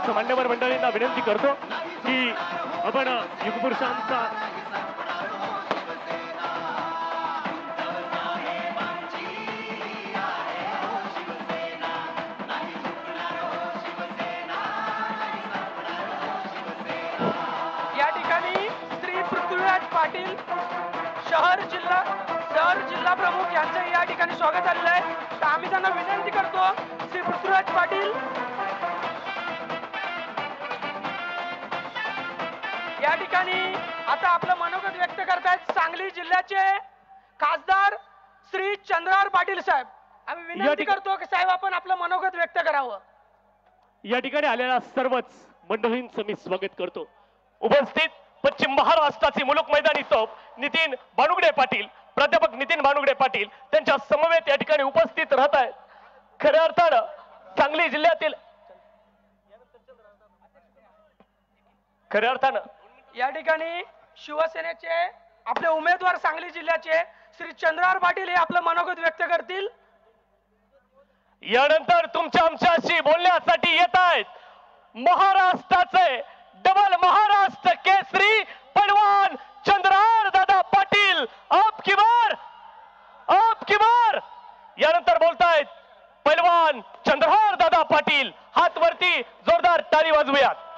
सर्वच मान्यवर मंडळींना विनंती करतो की आपण युगपुरुषांचा या ठिकाणी श्री पृथ्वीराज पाटील शहर जिल्हा प्रमुख यांचं या ठिकाणी स्वागत झालेलं आहे. तर आम्ही त्यांना विनंती करतो श्री पृथ्वीराज पाटील या ठिकाणी आता आपलं मनोगत व्यक्त करतायत सांगली जिल्ह्याचे खासदार श्री चंद्रहार पाटील साहेब. आम्ही विनंती करतो की साहेब आपण आपलं मनोगत व्यक्त करावं. या ठिकाणी आलेल्या सर्वच मंडळींचं मी स्वागत करतो. उपस्थित पश्चिम महाराष्ट्राचे मुलुक मैदानी तोप नितीन बानुगडे पाटील, प्राध्यापक नितीन बानुगडे पाटील त्यांच्या समवेत या ठिकाणी उपस्थित राहत आहेत. खऱ्या अर्थानं सांगली जिल्ह्यातील या ठिकाणी शिवसेनेचे आपले उमेदवार सांगली जिल्ह्याचे श्री चंद्रहार पाटील हे आपलं मनोगत व्यक्त करतील. यानंतर तुमच्या आमच्याशी बोलण्यासाठी येत आहेत महाराष्ट्राचे डबल महाराष्ट्र केसरी पैलवान चंद्रहार दादा पाटील. आप की बार यानंतर बोलतायत पैलवान चंद्रहार दादा पाटील. हात वरती, जोरदार टाळी वाजवूयात.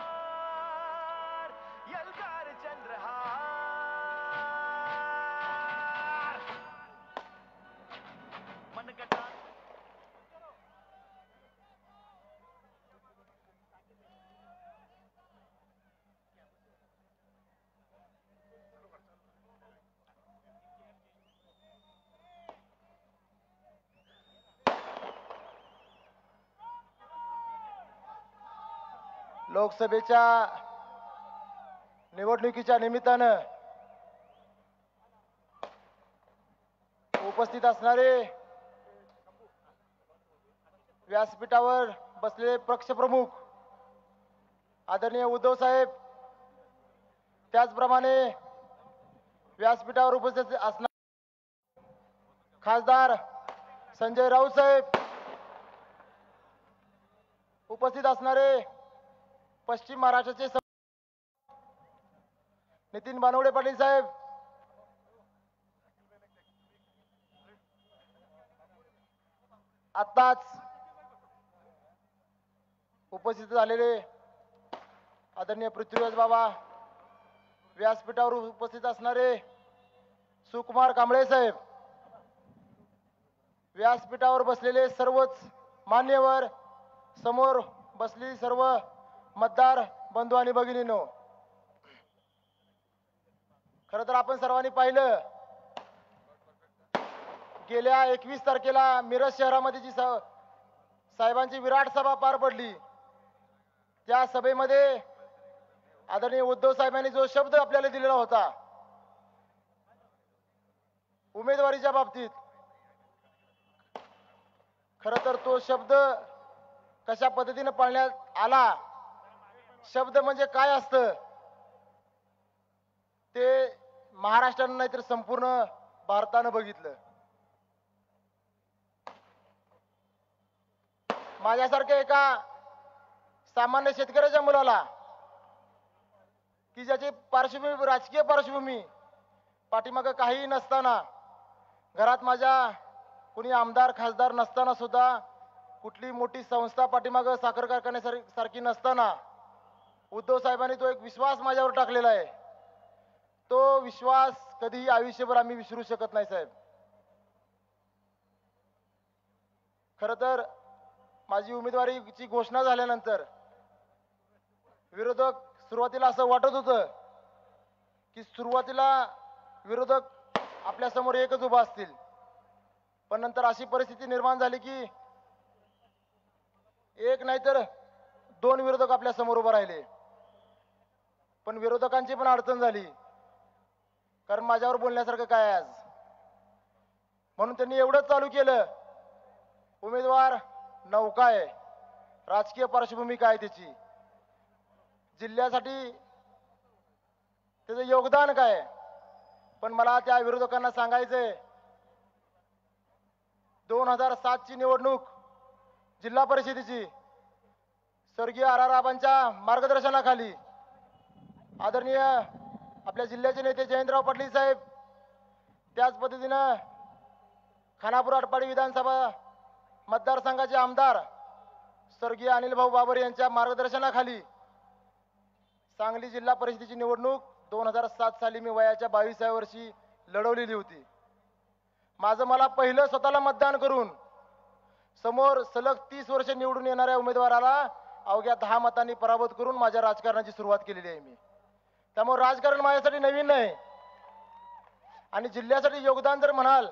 लोकसभेच्या निवडणुकीच्या निमित्तानं उपस्थित असणारे व्यासपीठावर बसलेले पक्षप्रमुख आदरणीय उद्धव साहेब, त्याचप्रमाणे व्यासपीठावर उपस्थित असणारे खासदार संजय राऊत साहेब, उपस्थित असणारे पश्चिम महाराष्ट्राचे नितीन बानुगडे पाटील साहेब, आत्ताच उपस्थित झालेले आदरणीय पृथ्वीराज बाबा, व्यासपीठावर उपस्थित असणारे सुकुमार कांबळे साहेब, व्यासपीठावर बसलेले सर्वच मान्यवर, समोर बसलेली सर्व मतदार बंधू आणि भगिनींनो, खरं तर आपण सर्वांनी पाहिलं गेल्या 21 तारखेला मिरज शहरामध्ये जी साहेबांची विराट सभा पार पडली, त्या सभेमध्ये आदरणीय उद्धव साहेबांनी जो शब्द आपल्याला दिलेला होता उमेदवारीच्या बाबतीत, खरं तर तो शब्द कशा पद्धतीने पाळण्यात आला, शब्द म्हणजे काय असतं ते महाराष्ट्रानं नाही तर संपूर्ण भारतानं बघितलं. माझ्यासारख्या एका सामान्य शेतकऱ्याच्या मुलाला की ज्याची पार्श्वभूमी राजकीय पार्श्वभूमी पाठीमागं काहीही नसताना, घरात माझ्या कुणी आमदार खासदार नसताना सुद्धा, कुठली मोठी संस्था पाठीमागं साखर कारखान्यासारखी नसताना उद्धव साहेबांनी तो एक विश्वास माझ्यावर टाकलेला आहे. तो विश्वास कधीही आयुष्यभर आम्ही विसरू शकत नाही साहेब. खरं तर माझी उमेदवारीची घोषणा झाल्यानंतर विरोधक सुरुवातीला असं वाटत होतं की सुरुवातीला विरोधक आपल्या समोर एकच उभा असतील, पण नंतर अशी परिस्थिती निर्माण झाली की एक नाही तर 2 विरोधक आपल्या समोर उभे राहिले. पण विरोधकांची पण अडचण झाली, कारण माझ्यावर बोलण्यासारखं काय आज. म्हणून त्यांनी एवढंच चालू केलं, उमेदवार नौका आहे, राजकीय पार्श्वभूमी काय त्याची, जिल्ह्यासाठी त्याचं योगदान काय. पण मला त्या विरोधकांना सांगायचंय, 2007 ची निवडणूक जिल्हा परिषदेची स्वर्गीय आबांच्या मार्गदर्शनाखाली आदरणीय आपल्या जिल्ह्याचे नेते जयंतराव पाटील साहेब, त्याच पद्धतीनं खानापूर आटपाडी विधानसभा मतदारसंघाचे आमदार स्वर्गीय अनिल भाऊ बाबर यांच्या मार्गदर्शनाखाली सांगली जिल्हा परिषदेची निवडणूक 2007 साली मी वयाच्या 22व्या वर्षी लढवलेली होती. माझं मला पहिलं स्वतःला मतदान करून समोर सलग 30 वर्ष निवडून येणाऱ्या उमेदवाराला अवघ्या 10 मतांनी पराभूत करून माझ्या राजकारणाची सुरुवात केलेली आहे मी. त्यामुळे राजकारण माझ्यासाठी नवीन नाही. आणि जिल्ह्यासाठी योगदान जर म्हणाल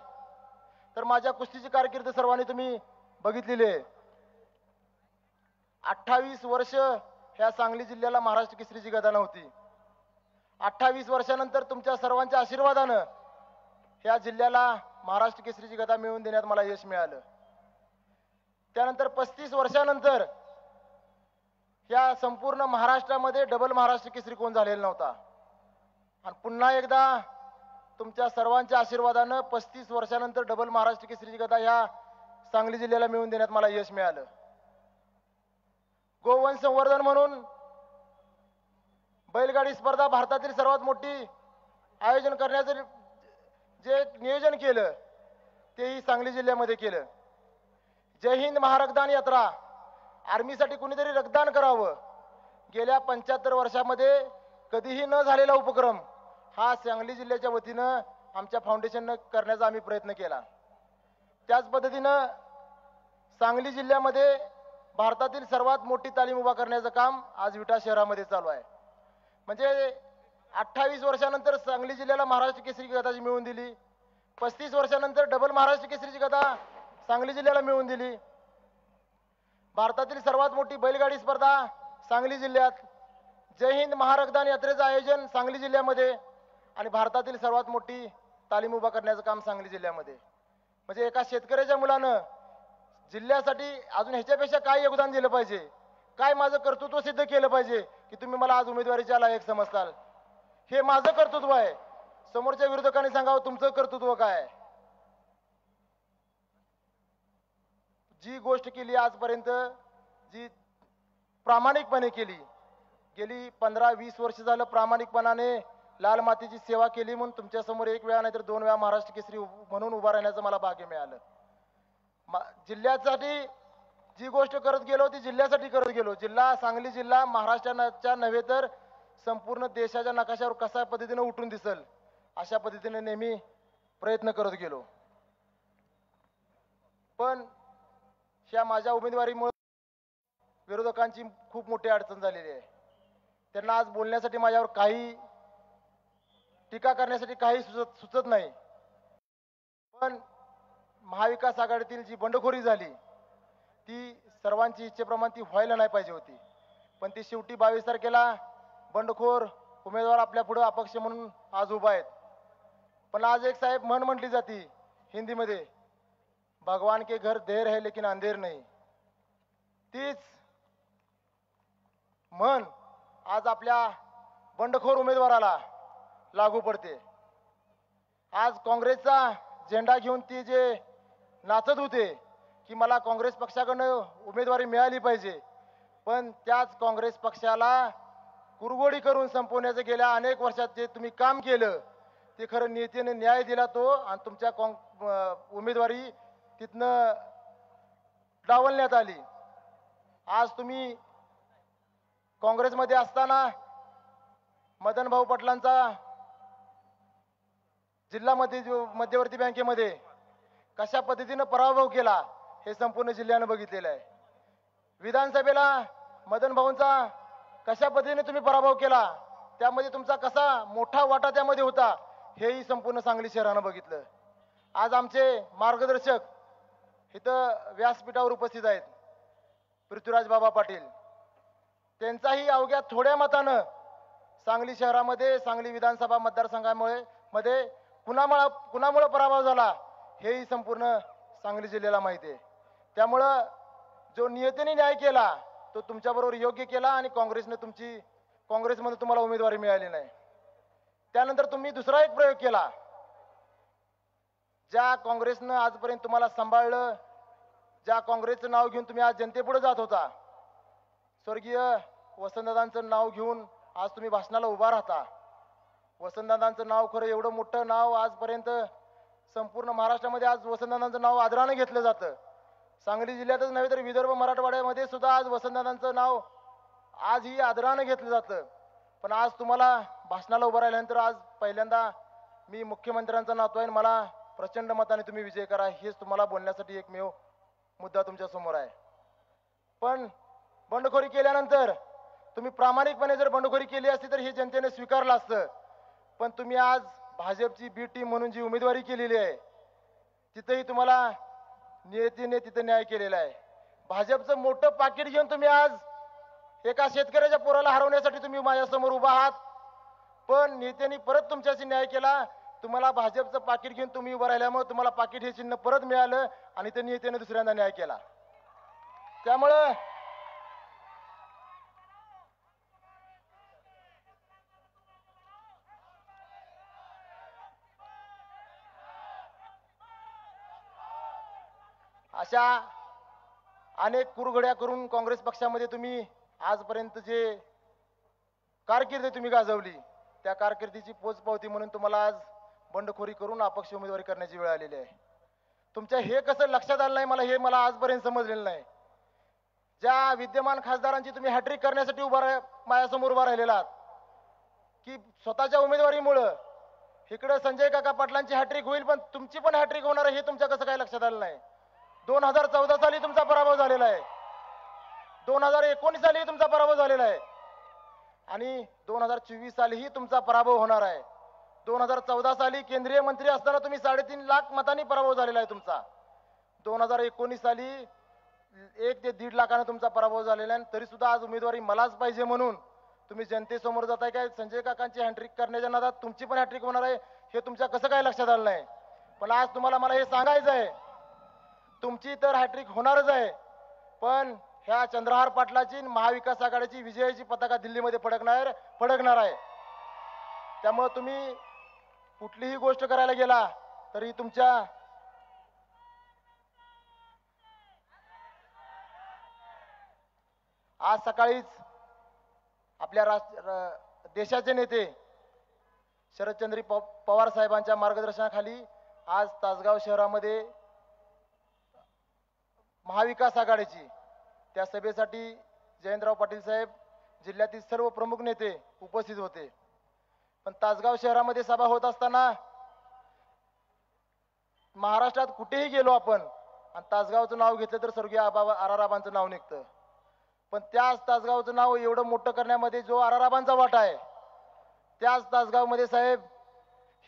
तर माझ्या कुस्तीची कारकीर्द सर्वांनी तुम्ही बघितलेली आहे. 28 वर्ष ह्या सांगली जिल्ह्याला महाराष्ट्र केसरीची गदा नव्हती. 28 वर्षानंतर तुमच्या सर्वांच्या आशीर्वादानं ह्या जिल्ह्याला महाराष्ट्र केसरीची गदा मिळवून देण्यात मला यश मिळालं. त्यानंतर 35 वर्षानंतर या संपूर्ण महाराष्ट्रामध्ये डबल महाराष्ट्र केसरी कोण झालेला नव्हता. आणि पुन्हा एकदा तुमच्या सर्वांच्या आशीर्वादानं 35 वर्षानंतर डबल महाराष्ट्र केसरीची गदा ह्या सांगली जिल्ह्याला मिळवून देण्यात मला यश मिळालं. गोवंश संवर्धन म्हणून बैलगाडी स्पर्धा भारतातील सर्वात मोठी आयोजन करण्याचं जे नियोजन केलं तेही सांगली जिल्ह्यामध्ये केलं. जय हिंद महारक्तदान यात्रा, आर्मीसाठी कुणीतरी रक्तदान करावं, गेल्या 75 वर्षामध्ये कधीही न झालेला उपक्रम हा सांगली जिल्ह्याच्या वतीनं आमच्या फाउंडेशननं करण्याचा आम्ही प्रयत्न केला. त्याच पद्धतीनं सांगली जिल्ह्यामध्ये भारतातील सर्वात मोठी तालीम उभा करण्याचं काम आज विटा शहरामध्ये चालू आहे. म्हणजे 28 वर्षानंतर सांगली जिल्ह्याला महाराष्ट्र केसरी गदाची मिळवून दिली. 35 वर्षानंतर डबल महाराष्ट्र केसरीची गदा सांगली जिल्ह्याला मिळवून दिली. भारतातील सर्वात मोठी बैलगाडी स्पर्धा सांगली जिल्ह्यात, जय हिंद महारक्तदान यात्रेचं आयोजन सांगली जिल्ह्यामध्ये आणि भारतातील सर्वात मोठी तालीम उभा करण्याचं काम सांगली जिल्ह्यामध्ये. म्हणजे एका शेतकऱ्याच्या मुलानं जिल्ह्यासाठी अजून ह्याच्यापेक्षा काय योगदान दिलं पाहिजे, काय माझं कर्तृत्व सिद्ध केलं पाहिजे की तुम्ही मला आज उमेदवारीच्या लायक समजताल. हे माझं कर्तृत्व आहे. समोरच्या विरोधकांनी सांगावं तुमचं कर्तृत्व काय आहे. जी गोष्ट केली आजपर्यंत, जी प्रामाणिकपणे केली, गेली 15-20 वर्ष झालं प्रामाणिकपणाने लाल मातीची सेवा केली म्हणून तुमच्या समोर एक वेळा नाहीतर 2 वेळा महाराष्ट्र केसरी म्हणून उभा राहण्याचं मला भाग्य मिळालं. जिल्ह्यासाठी जी गोष्ट करत गेलो ती जिल्ह्यासाठी करत गेलो. जिल्हा सांगली जिल्हा महाराष्ट्राच्या नव्हे तर संपूर्ण देशाच्या नकाशावर कशा पद्धतीने उठून दिसल अशा पद्धतीने नेहमी प्रयत्न करत गेलो. पण ह्या माझ्या उमेदवारीमुळे विरोधकांची खूप मोठी अडचण झालेली आहे. त्यांना आज बोलण्यासाठी माझ्यावर काही टीका करण्यासाठी काही सुचत नाही. पण महाविकास आघाडीतील जी बंडखोरी झाली ती सर्वांची इच्छेप्रमाणे ती व्हायला नाही पाहिजे होती. पण ती शेवटी 22 तारखेला बंडखोर उमेदवार आपल्या पुढे अपक्ष म्हणून आज उभा आहेत. पण आज एक साहेब म्हण म्हटली जाती हिंदीमध्ये, भगवान के घर देर है लेकिन अंधेर नहीं. तीच म्हण आज आपल्या बंडखोर उमेदवाराला लागू पडते. आज काँग्रेसचा झेंडा घेऊन ती जे नाचत होते की मला काँग्रेस पक्षाकडनं उमेदवारी मिळाली पाहिजे, पण त्याच काँग्रेस पक्षाला कुरघोडी करून संपवण्याचं गेल्या अनेक वर्षात जे तुम्ही काम केलं ते खरं नियतीने न्याय दिला तो आणि तुमच्या उमेदवारी तिथनं डावलण्यात आली. आज तुम्ही काँग्रेसमध्ये असताना मदन भाऊ पाटलांचा जिल्हा मध्यवर्ती बँकेमध्ये कशा पद्धतीनं पराभव केला हे संपूर्ण जिल्ह्यानं बघितलेलं आहे. विधानसभेला मदन भाऊंचा कशा पद्धतीने तुम्ही पराभव केला, त्यामध्ये तुमचा कसा मोठा वाटा त्यामध्ये होता हेही संपूर्ण सांगली शहरानं बघितलं. आज आमचे मार्गदर्शक इथं व्यासपीठावर उपस्थित आहेत, पृथ्वीराज बाबा पाटील. त्यांचाही अवघ्या थोड्या मतानं सांगली शहरामध्ये सांगली विधानसभा मतदारसंघामध्ये कुणामुळे पराभव झाला हेही संपूर्ण सांगली जिल्ह्याला माहिती आहे. त्यामुळं जो नियतीने न्याय केला तो तुमच्याबरोबर योग्य केला आणि काँग्रेसमध्ये तुम्हाला उमेदवारी मिळाली नाही. त्यानंतर तुम्ही दुसरा एक प्रयोग केला. ज्या काँग्रेसनं आजपर्यंत तुम्हाला सांभाळलं, ज्या काँग्रेसचं नाव घेऊन तुम्ही आज जनतेपुढे जात होता, स्वर्गीय वसंतदादांचं नाव घेऊन आज तुम्ही भाषणाला उभा राहता. वसंतदादांचं नाव खरं एवढं मोठं नाव आजपर्यंत संपूर्ण महाराष्ट्रामध्ये आज वसंतदादांचं नाव आदराने घेतलं जातं. सांगली जिल्ह्यातच नव्हे तर विदर्भ मराठवाड्यामध्ये सुद्धा आज वसंतदादांचं नाव आजही आदराने घेतलं जातं. पण आज तुम्हाला भाषणाला उभं राहिल्यानंतर आज पहिल्यांदा मी मुख्यमंत्र्यांचा नातू आहे, मला प्रचंड मताने तुम्ही विजय करा हेच तुम्हाला बोलण्यासाठी एकमेव मुद्दा तुमच्या समोर आहे. पण बंडखोरी केल्यानंतर तुम्ही प्रामाणिकपणे जर बंडखोरी केली असती तर हे जनतेने स्वीकारलं असतं. पण तुम्ही आज भाजपची बी टीम म्हणून जी उमेदवारी केलेली आहे तिथेही तुम्हाला नियतीने तिथे न्याय केलेला आहे. भाजपचं मोठं पाकिट घेऊन तुम्ही आज एका शेतकऱ्याच्या पोराला हरवण्यासाठी तुम्ही माझ्यासमोर उभा आहात. पण नेत्यांनी परत तुमच्याशी न्याय केला. तुम्हाला भाजपचं पाकिट घेऊन तुम्ही उभं राहिल्यामुळे तुम्हाला पाकिट हे चिन्ह परत मिळालं आणि ते नेत्याने दुसऱ्यांदा न्याय केला. त्यामुळं अशा अनेक कुरघड्या करून काँग्रेस पक्षामध्ये तुम्ही आजपर्यंत जे कारकीर्द तुम्ही गाजवली त्या कारकिर्दीची पोचपावती म्हणून तुम्हाला आज बंडखोरी करून अपक्ष उमेदवारी करण्याची वेळ आलेली आहे. तुमच्या हे कसं लक्षात आलं नाही मला आजपर्यंत समजलेलं नाही. ज्या विद्यमान खासदारांची तुम्ही हॅट्रिक करण्यासाठी माझ्यासमोर उभा राहिलेला आहात की स्वतःच्या उमेदवारीमुळं इकडे संजय काका पाटलांची हॅट्रिक होईल पण तुमची पण हॅट्रिक होणार आहे हे तुमच्या कसं काय लक्षात आलं नाही. 2014 साली तुमचा पराभव झालेला आहे, 2019 साली तुमचा पराभव झालेला आहे आणि 2024 सालीही तुमचा पराभव होणार आहे. 2014 साली केंद्रीय मंत्री असताना तुम्ही 3.5 लाख मतांनी पराभव झालेला आहे तुमचा. 2019 साली 1 ते 1.5 लाखाने तुमचा पराभव झालेला आहे. तरी सुद्धा आज उमेदवारी मलाच पाहिजे म्हणून तुम्ही जनतेसमोर जाताय. काय संजय काकांची हॅट्रिक करण्याच्या नादात तुमची पण हॅट्रिक होणार आहे हे तुमच्या कसं काय लक्षात आलं नाही. पण आज तुम्हाला मला हे सांगायचं आहे, तुमची तर हॅट्रिक होणारच आहे पण ह्या चंद्रहार पाटलाची महाविकास आघाडीची विजयाची पताका दिल्लीमध्ये फडकणार आहे. त्यामुळे तुम्ही कुठलीही गोष्ट करायला गेला तरी तुमच्या आज सकाळीच आपल्या देशाचे नेते शरदचंद्र पवार साहेबांच्या मार्गदर्शनाखाली आज तासगाव शहरामध्ये महाविकास आघाडीची त्या सभेसाठी जयंतराव पाटील साहेब जिल्ह्यातील सर्व प्रमुख नेते उपस्थित होते. पण तासगाव शहरामध्ये सभा होत असताना महाराष्ट्रात कुठेही गेलो आपण आणि तासगावचं नाव घेतलं तर स्वर्गीय आराराबांचं नाव निघतं. पण त्याच तासगावचं नाव एवढं मोठं करण्यामध्ये जो आराराबांचा वाटा आहे त्याच तासगावमध्ये साहेब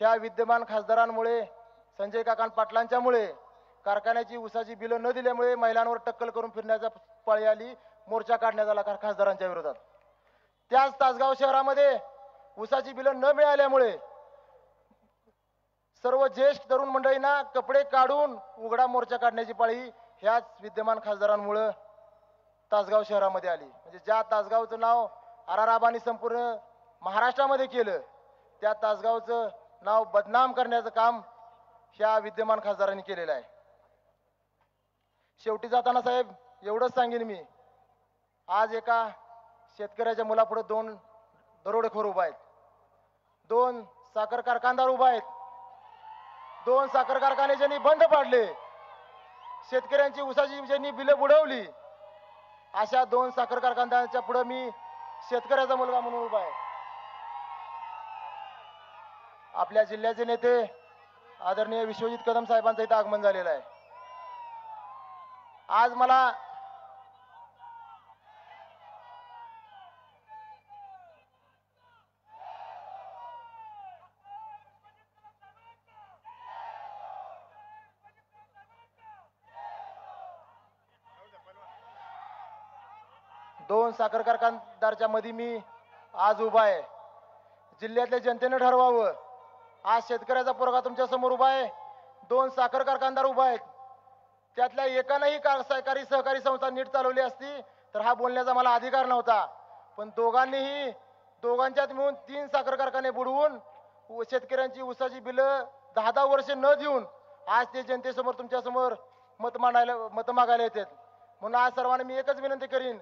ह्या विद्यमान खासदारांमुळे संजय काका पाटलांच्यामुळे कारखान्याची उसाची बिलं न दिल्यामुळे महिलांवर टक्कल करून फिरण्याचा पाळी आली, मोर्चा काढण्यात आला खासदारांच्या विरोधात. त्याच तासगाव शहरामध्ये उसाची बिलं न मिळाल्यामुळे सर्व ज्येष्ठ तरुण मंडळींना कपडे काढून उघडा मोर्चा काढण्याची पाळी ह्याच विद्यमान खासदारांमुळे तासगाव शहरामध्ये आली. म्हणजे ज्या तासगावचं नाव आराराबांनी संपूर्ण महाराष्ट्रामध्ये केलं त्या तासगावचं नाव बदनाम करण्याचं काम ह्या विद्यमान खासदारांनी केलेलं आहे. शेवटी जाताना साहेब एवढंच सांगेन मी, आज एका शेतकऱ्याच्या मुलापुढे 2 दरोडेखोर उभा आहेत, 2 साखर कारखानदार उभा आहेत, 2 साखर कारखाने ज्यांनी बंद पाडले, शेतकऱ्यांची उसाची ज्यांनी बिलं बुडवली, अशा 2 साखर कारखानदारांच्या पुढे मी शेतकऱ्याचा मुलगा म्हणून उभा आहे. आपल्या जिल्ह्याचे नेते आदरणीय विश्वजित कदम साहेबांचं इथं आगमन झालेलं आहे. आज मला दोन साखर कारखानदारच्या मध्ये मी आज उभा आहे. जिल्ह्यातल्या जनतेने ठरवावं. आज शेतकऱ्याचा पोरगा तुमच्या समोर उभा आहे, 2 साखर कारखानदार उभा आहेत. त्यातल्या एकानंही सहकारी संस्था नीट चालवली असती तर हा बोलण्याचा मला अधिकार नव्हता. पण दोघांच्यात मिळून 3 साखर कारखाने बुडवून शेतकऱ्यांची उसाची बिलं 10 वर्ष न देऊन आज ते जनतेसमोर तुमच्या समोर मत मागायला येतात. म्हणून आज सर्वांना मी एकच विनंती करीन,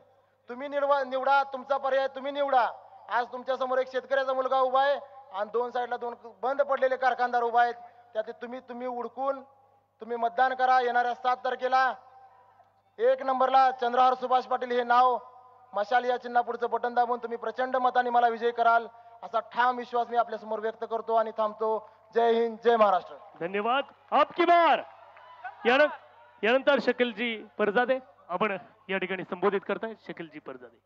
तुम्ही निवडा, तुमचा पर्याय तुम्ही निवडा. आज तुमच्या समोर एक शेतकऱ्याचा मुलगा उभा आहे आणि दोन साईडला दोन बंद पडलेले कारखानदार उभा आहेत. त्यात तुम्ही उडकून तुम्ही मतदान करा. येणाऱ्या 7 तारखेला 1 नंबरला चंद्रहार सुभाष पाटील हे नाव मशाल या चिन्हापुढचं बटन दाबून तुम्ही प्रचंड मताने मला विजयी कराल असा ठाम विश्वास मी आपल्या समोर व्यक्त करतो आणि थांबतो. जय हिंद, जय महाराष्ट्र. धन्यवाद. आपकी बार यानंतर शकीलजी परजादे आपण या ठिकाणी संबोधित करताय. शकीलजी परजादे.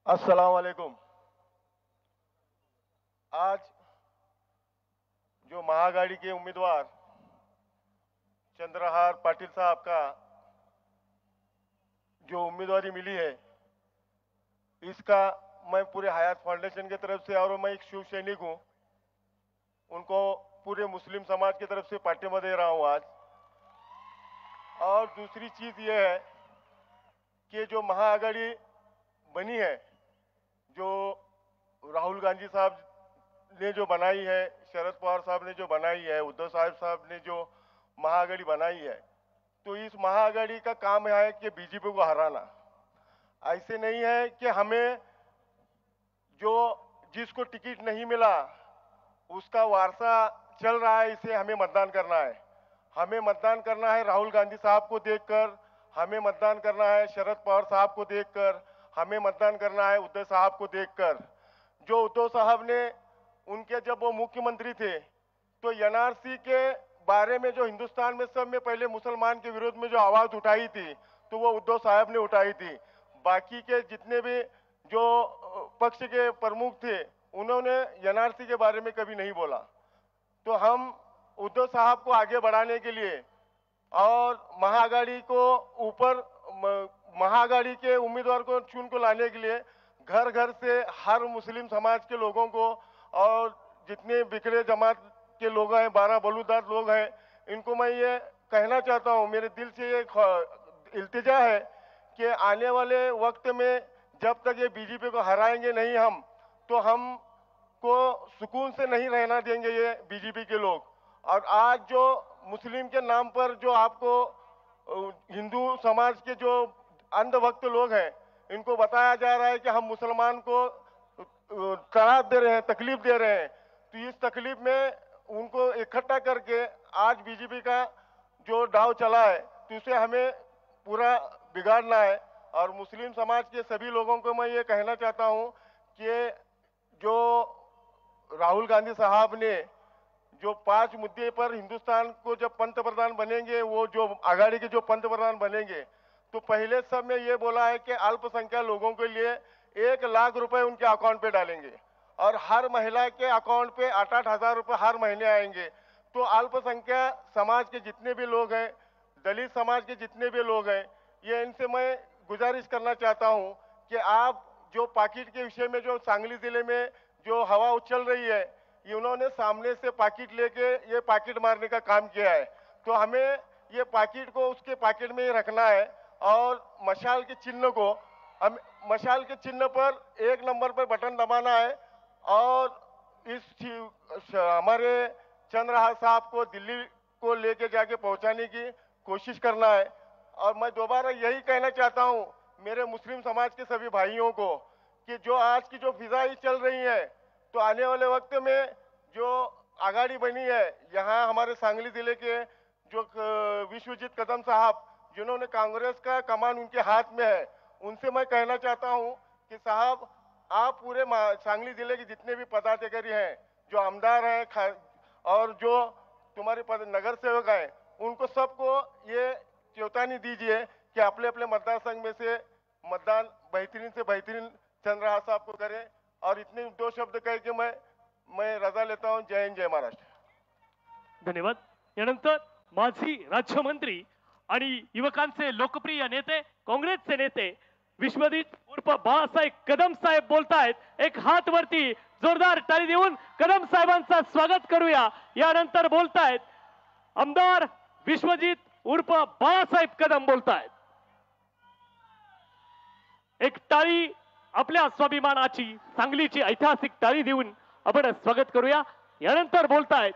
अस्सलाम वालेकुम. आज जो महाआघाड़ी के उम्मीदवार चंद्रहार पाटिल साहब का जो उम्मीदवारी मिली है, इसका मैं पूरे हयात फाउंडेशन की तरफ से, और मैं एक शिव सैनिक हूँ, उनको पूरे मुस्लिम समाज की तरफ से पार्टी दे रहा हूँ आज. और दूसरी चीज ये है कि जो महाआघाड़ी बनी है, जो राहुल गांधी साहब ने जो बनाई है, शरद पवार साहब ने जो बनाई है, उद्धव साहब ने जो महाआघाड़ी बनाई है, तो इस महाआघाड़ी का काम है कि बीजेपी को हराना. ऐसे नहीं है कि हमें जो जिसको टिकट नहीं मिला उसका वारसा चल रहा है, इसे हमें मतदान करना है. हमें मतदान करना है राहुल गांधी साहब को देखकर, हमें मतदान करना है शरद पवार साहब को देखकर, हमें मतदान करना है उद्धव साहब को देखकर. जो उद्धव साहब ने उनके जब वो मुख्यमंत्री थे तो एनआरसी के बारे में जो हिंदुस्तान में सब में पहले मुसलमान के विरोध में जो आवाज उठाई थी तो वो उद्धव साहब ने उठाई थी. बाकी के जितने भी जो पक्ष के प्रमुख थे उन्होंने एनआरसी के बारे में कभी नहीं बोला. तो हम उद्धव साहब को आगे बढ़ाने के लिए और महाआघाड़ी को ऊपर, महाआघाड़ी के उम्मीदवार को चुन को लाने के लिए घर घर से हर मुस्लिम समाज के लोगों को और जितने बिखरे जमात के लोग हैं, 12 बलूदार लोग हैं, इनको मैं ये कहना चाहता हूँ, मेरे दिल से ये इल्तिजा है कि आने वाले वक्त में जब तक ये बीजेपी को हराएंगे नहीं हम, तो हम को सुकून से नहीं रहना देंगे ये बीजेपी के लोग. और आज जो मुस्लिम के नाम पर जो आपको हिंदू समाज के जो अंधभक्त लोग हैं, इनको बताया जा रहा है कि हम मुसलमान को तनाव दे रहे हैं, तकलीफ दे रहे हैं, तो इस तकलीफ में उनको इकट्ठा करके आज बीजेपी का जो दाव चला है तो उसे हमें पूरा बिगाड़ना है. और मुस्लिम समाज के सभी लोगों को मैं ये कहना चाहता हूँ कि जो राहुल गांधी साहब ने जो 5 मुद्दे पर हिंदुस्तान को जब पंतप्रधान बनेंगे, वो जो आघाड़ी के जो पंतप्रधान बनेंगे, तो पहले सब में ये बोला है कि अल्पसंख्यक लोगों के लिए 1 लाख रुपए उनके अकाउंट पे डालेंगे और हर महिला के अकाउंट पे 8-8 हजार रुपए हर महीने आएंगे. तो अल्पसंख्यक समाज के जितने भी लोग हैं, दलित समाज के जितने भी लोग हैं, ये इनसे मैं गुजारिश करना चाहता हूँ कि आप जो पाकिट के विषय में जो सांगली जिले में जो हवा उछल रही है, ये उन्होंने सामने से पाकिट लेके ये पाकिट मारने का काम किया है. तो हमें ये पाकिट को उसके पाकिट में ही रखना है और मशाल के चिन्ह को, हम मशाल के चिन्ह पर 1 नंबर पर बटन दबाना है और इस हमारे चंद्रहार साहब को दिल्ली को लेके जाके पहुंचाने की कोशिश करना है. और मैं दोबारा यही कहना चाहता हूं मेरे मुस्लिम समाज के सभी भाइयों को कि जो आज की जो फिजाई चल रही है, तो आने वाले वक्त में जो आघाड़ी बनी है, यहाँ हमारे सांगली जिले के जो विश्वजीत कदम साहब, जिन्होंने कांग्रेस का कमान उनके हाथ में है, उनसे मैं कहना चाहता हूं कि साहब आप पूरे सांगली जिले के जितने भी पदाधिकारी हैं, जो आमदार हैं और जो तुम्हारे नगर सेवक हैं, उनको सबको ये चेतावनी दीजिए कि अपने अपने मतदार संघ में से मतदान बेहतरीन से बेहतरीन चंद्रहार साहब को करें. और इतने 2 शब्द कह के मैं रजा लेता हूं. जय हिंद, जय महाराष्ट्र. धन्यवाद. यानंतर माजी राज्यमंत्री आणि युवकांचे लोकप्रिय नेते, काँग्रेसचे नेते विश्वजित उर्फ बाळासाहेब कदम साहेब बोलतायत. एक हात वरती जोरदार टाळी देऊन कदम साहेबांचं स्वागत करूया. यानंतर बोलतायत आमदार विश्वजित उर्फ बाळासाहेब कदम बोलतायत. एक टाळी आपल्या स्वाभिमानाची, सांगलीची ऐतिहासिक टाळी देऊन आपण स्वागत करूया. यानंतर बोलतायत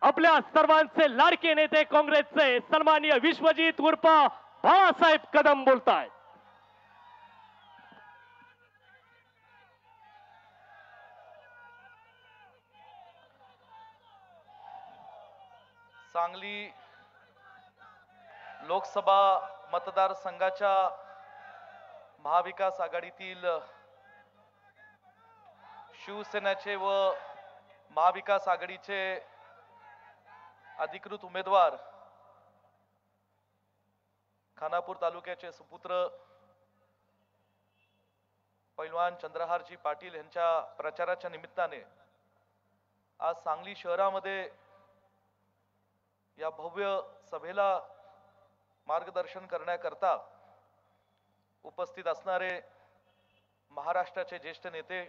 आपल्या सर्वांचे लाडके नेते काँग्रेसचे सन्माननीय विश्वजित उर्फ बाळासाहेब कदम बोलतायत. सांगली लोकसभा मतदारसंघाच्या महाविकास आघाडीतील शिवसेनेचे व महाविकास आघाडीचे अधिकृत उमेदवार खानापूर तालुक्याचे सुपुत्र पैलवान चंद्रहारजी पाटील यांच्या प्रचाराच्या निमित्ताने आज सांगली शहरामध्ये या भव्य सभेला मार्गदर्शन करण्याकरता उपस्थित असणारे महाराष्ट्राचे ज्येष्ठ नेते,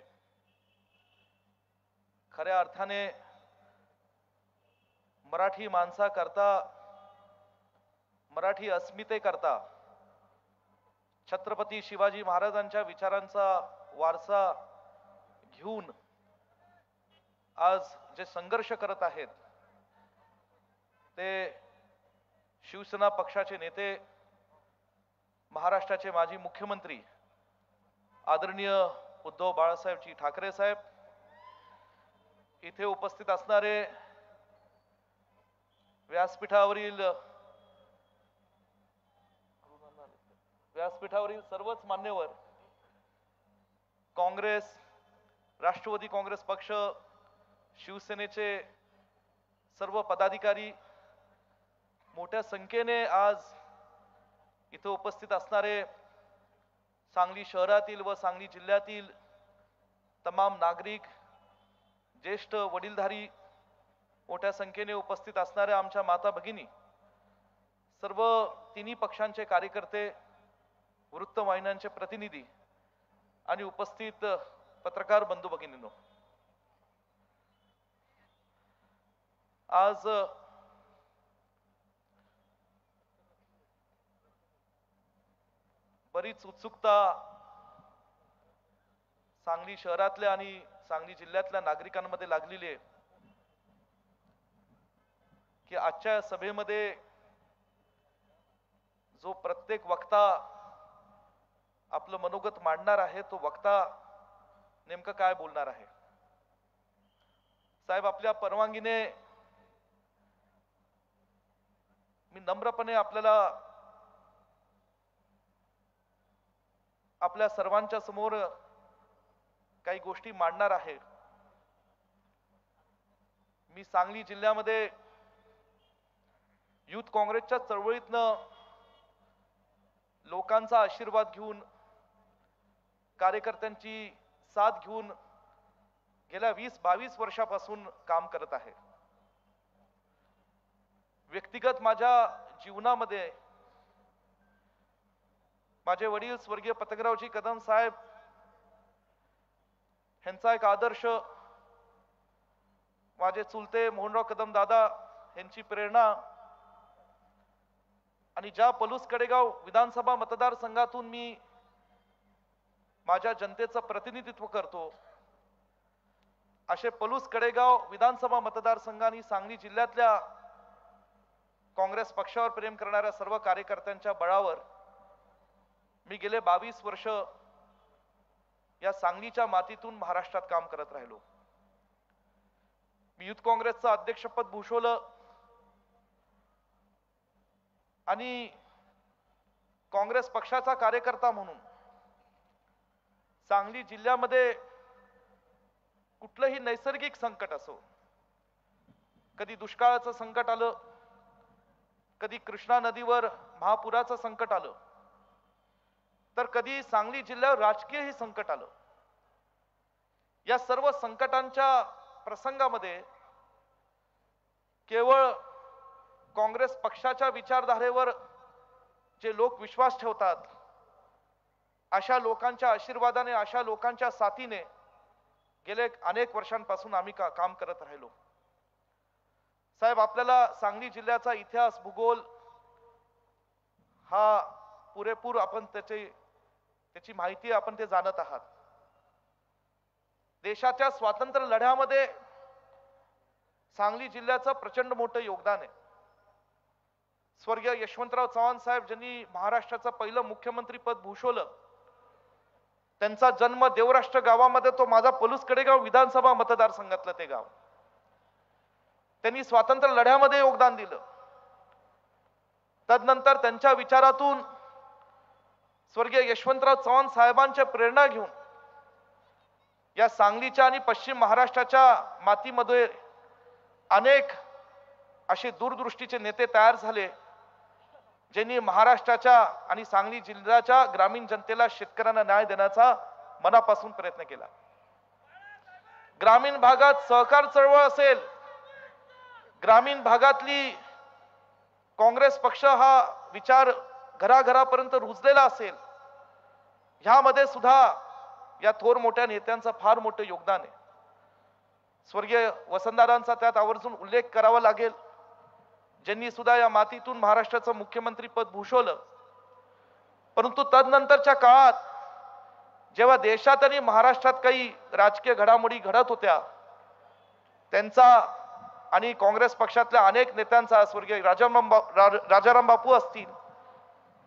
खऱ्या अर्थाने मराठी माणसाकरता, मराठी अस्मितेकरता छत्रपती शिवाजी महाराजांच्या विचारांचा वारसा घेऊन आज जे संघर्ष करत आहेत ते शिवसेना पक्षाचे नेते, महाराष्ट्राचे माजी मुख्यमंत्री आदरणीय उद्धव बाळासाहेबजी ठाकरे साहेब, इथे उपस्थित असणारे व्यासपीठावरील सर्वच मान्यवर, काँग्रेस, राष्ट्रवादी काँग्रेस पक्ष, शिवसेनेचे सर्व पदाधिकारी, मोठ्या संख्येने आज इथे उपस्थित असणारे सांगली शहरातील व सांगली जिल्ह्यातील तमाम नागरिक, ज्येष्ठ वडीलधारी, मोठ्या संख्येने उपस्थित असणाऱ्या आमच्या माता भगिनी, सर्व तिन्ही पक्षांचे कार्यकर्ते, वृत्तवाहिन्यांचे प्रतिनिधी आणि उपस्थित पत्रकार बंधू भगिनींनो, आज बरीच उत्सुकता सांगली शहरातल्या आणि सांगली जिल्ह्यातल्या नागरिकांमध्ये लागलेली आहे की आजच्या सभेमध्ये जो प्रत्येक वक्ता आपलं मनोगत मांडणार आहे तो वक्ता नेमकं काय बोलणार आहे. साहेब, आपल्या परवानगीने मी नम्रपणे आपल्याला आपल्या सर्वांच्या समोर काही गोष्टी मांडणार आहे. मी सांगली जिल्ह्यामध्ये युथ काँग्रेसच्या चळवळीतनं लोकांचा आशीर्वाद घेऊन, कार्यकर्त्यांची साथ घेऊन गेल्या 20-22 वर्षापासून काम करत आहे. व्यक्तिगत माझ्या जीवनामध्ये माझे वडील स्वर्गीय पतंगरावजी कदम साहेब यांचा एक आदर्श, माझे चुलते मोहनराव कदम दादा यांची प्रेरणा आणि ज्या पलूस कडेगाव विधानसभा मतदारसंघातून मी माझ्या जनतेचं प्रतिनिधित्व करतो, असे पलूस कडेगाव विधानसभा मतदारसंघाने सांगली जिल्ह्यातल्या काँग्रेस पक्षावर प्रेम करणाऱ्या सर्व कार्यकर्त्यांच्या बळावर मी गेले 22 वर्ष या सांगलीच्या मातीतून महाराष्ट्रात काम करत राहिलो. मी युथ काँग्रेसचं अध्यक्षपद भूषवलं आणि काँग्रेस पक्षाचा कार्यकर्ता म्हणून सांगली जिल्ह्यामध्ये कुठलंही नैसर्गिक संकट असो, कधी दुष्काळाचं संकट आलं, कधी कृष्णा नदीवर महापुराचं संकट आलं, तर कधी सांगली जिल्ह्यावर राजकीयही संकट आलं, या सर्व संकटांच्या प्रसंगामध्ये केवळ काँग्रेस पक्षाच्या विचारधारेवर जे लोक विश्वास ठेवतात, अशा लोकांच्या आशीर्वादाने, अशा लोकांच्या साथीने गेले अनेक वर्षांपासून आम्ही काम करत राहिलो. साहेब, आपल्याला सांगली जिल्ह्याचा इतिहास, भूगोल हा पुरेपूर आपण त्याची माहिती आपण ते जाणत आहात. देशाच्या स्वातंत्र्य लढ्यामध्ये सांगली जिल्ह्याचं प्रचंड मोठं योगदान आहे. स्वर्गीय यशवंतराव चव्हाण साहेब ज्यांनी महाराष्ट्राचं पहिलं मुख्यमंत्री पद भूषवलं, त्यांचा जन्म देवराष्ट्र गावामध्ये, तो माझा पलूस कडेगाव विधानसभा मतदारसंघातलं ते गाव. त्यांनी स्वातंत्र्य लढ्यामध्ये योगदान दिलं. तदनंतर त्यांच्या विचारातून स्वर्गीय यशवंतराव चव्हाण साहेबांच्या प्रेरणा घेऊन या सांगलीच्या आणि पश्चिम महाराष्ट्राच्या मातीमध्ये अनेक असे दूरदृष्टीचे नेते तयार झाले, ज्यांनी महाराष्ट्राच्या आणि सांगली जिल्ह्याच्या ग्रामीण जनतेला, शेतकऱ्यांना न्याय देण्याचा मनापासून प्रयत्न केला. ग्रामीण भागात सहकार चळवळ असेल, ग्रामीण भागातली काँग्रेस पक्ष हा विचार घराघरापर्यंत रुजलेला असेल, ह्यामध्ये सुद्धा या थोर मोठ्या नेत्यांचं फार मोठं योगदान आहे. स्वर्गीय वसंतदादांचा त्यात आवर्जून उल्लेख करावा लागेल, ज्यांनी सुद्धा या मातीतून महाराष्ट्राचं मुख्यमंत्री पद भूषवलं. परंतु तदनंतरच्या काळात जेव्हा देशात आणि महाराष्ट्रात काही राजकीय घडामोडी घडत होत्या, त्यांचा आणि काँग्रेस पक्षातल्या अनेक नेत्यांचा, स्वर्गीय राजाराम बापू असतील,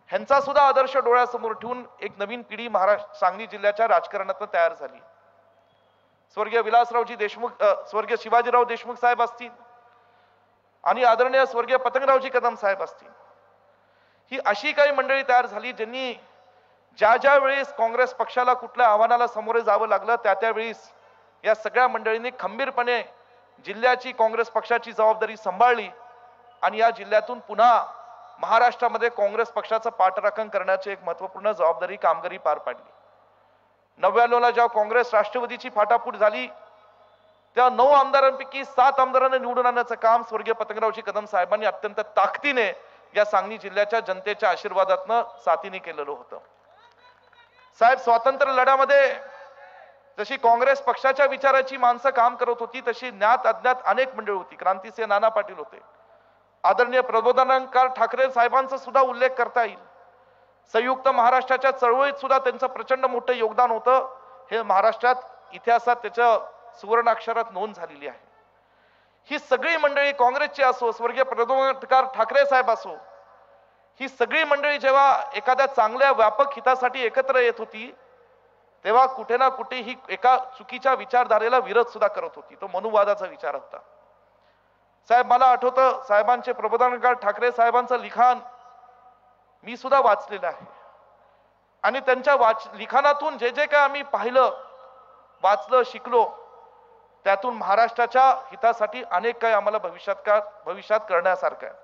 ह्यांचा सुद्धा आदर्श डोळ्यासमोर ठेवून एक नवीन पिढी सांगली जिल्ह्याच्या राजकारणात तयार झाली. स्वर्गीय विलासरावजी देशमुख, स्वर्गीय शिवाजीराव देशमुख साहेब असतील आणि आदरणीय स्वर्गीय पतंगरावजी कदम साहेब असतील, ही अशी काही मंडळी तयार झाली, ज्यांनी ज्या ज्या वेळेस काँग्रेस पक्षाला कुठल्या आव्हानाला सामोरे जावं लागलं, त्या त्यावेळेस या सगळ्या मंडळींनी खंबीरपणे जिल्ह्याची, काँग्रेस पक्षाची जबाबदारी सांभाळली आणि या जिल्ह्यातून पुन्हा महाराष्ट्रामध्ये काँग्रेस पक्षाचं पाठराखण करण्याची एक महत्त्वपूर्ण जबाबदारी कामगिरी पार पाडली. 99ला जेव्हा काँग्रेस राष्ट्रवादीची फाटाफूट झाली, तेव्हा 9 आमदारांपैकी 7 आमदारांना निवडून आणण्याचं काम स्वर्गीय पतंगरावजी कदम साहेबांनी अत्यंत ताकदीने या सांगली जिल्ह्याच्या जनतेच्या आशीर्वादातनं साथीने केलेलं होतं. साहेब, स्वातंत्र्य लढ्यामध्ये जशी काँग्रेस पक्षाच्या विचाराची माणसं काम करत होती, तशी ज्ञात अज्ञात अनेक मंडळी होती. क्रांतिसिंह नाना पाटील होते, आदरणीय प्रबोधनकार ठाकरे साहेबांचा सुद्धा उल्लेख करता येईल. संयुक्त महाराष्ट्राच्या चळवळीत सुद्धा त्यांचं प्रचंड मोठं योगदान होतं. हे महाराष्ट्रात इतिहासात त्याचं सुवर्णाक्षरात नोंद झालेली आहे. ही सगळी मंडळी काँग्रेसची असो, स्वर्गीय प्रबोधनकार ठाकरे साहेब असो, ही सगळी मंडळी जेव्हा एखाद्या चांगल्या व्यापक हितासाठी एकत्र येत होती, तेव्हा कुठे ना कुठे ही एका चुकीच्या विचारधारेला विरोध सुद्धा करत होती. तो मनुवादाचा विचार होता. साहेब, मला आठवतं साहेबांचे, प्रबोधनकार ठाकरे साहेबांचं लिखाण मी सुद्धा वाचलेलं आहे आणि त्यांच्या लिखाणातून जे जे काय आम्ही पाहिलं, वाचलं, शिकलो, त्यातून महाराष्ट्राच्या हितासाठी अनेक काही आम्हाला भविष्यात करण्यासारखं आहे.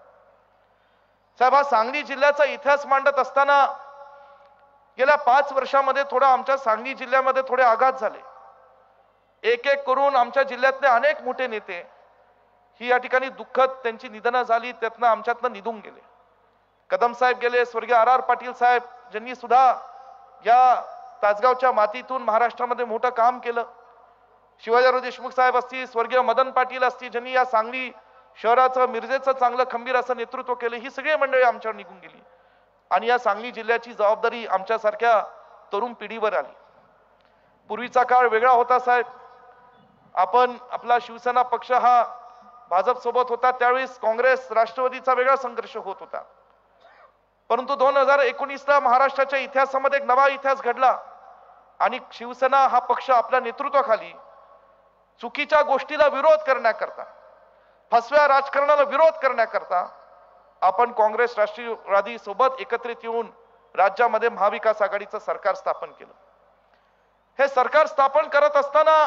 साहेब, हा सांगली जिल्ह्याचा इतिहास मांडत असताना गेल्या 5 वर्षामध्ये थोडा आमच्या सांगली जिल्ह्यामध्ये थोडे आघात झाले. एक एक करून आमच्या जिल्ह्यातले अनेक मोठे नेते ही या ठिकाणी दुःखद त्यांची निधनं झाली, त्यातनं आमच्यातनं निघून गेले. कदम साहेब गेले, स्वर्गीय RR पाटील साहेब ज्यांनी सुद्धा या तासगावच्या मातीतून महाराष्ट्रामध्ये मोठं काम केलं, शिवाजीराव देशमुख साहेब असतील, स्वर्गीय मदन पाटील असतील, ज्यांनी या सांगली शहराचं, मिरजेचं चांगलं खंबीर असं नेतृत्व केलं, ही सगळी मंडळी आमच्यावर निघून गेली आणि या सांगली जिल्ह्याची जबाबदारी आमच्यासारख्या तरुण पिढीवर आली. पूर्वीचा काळ वेगळा होता साहेब. आपला शिवसेना पक्ष हा भाजप सोबत होता, त्यावेळेस काँग्रेस राष्ट्रवादीचा वेगळा संघर्ष होत होता. परंतु 2019ला महाराष्ट्राच्या इतिहासामध्ये एक नवा इतिहास घडला आणि शिवसेना हा पक्ष आपल्या नेतृत्वाखाली चुकीच्या गोष्टीला विरोध करण्याकरता, फसव्या राजकारणाला विरोध करण्याकरता आपण काँग्रेस राष्ट्रवादी सोबत एकत्रित येऊन राज्यामध्ये महाविकास आघाडीचं सरकार स्थापन केलं. हे सरकार स्थापन करत असताना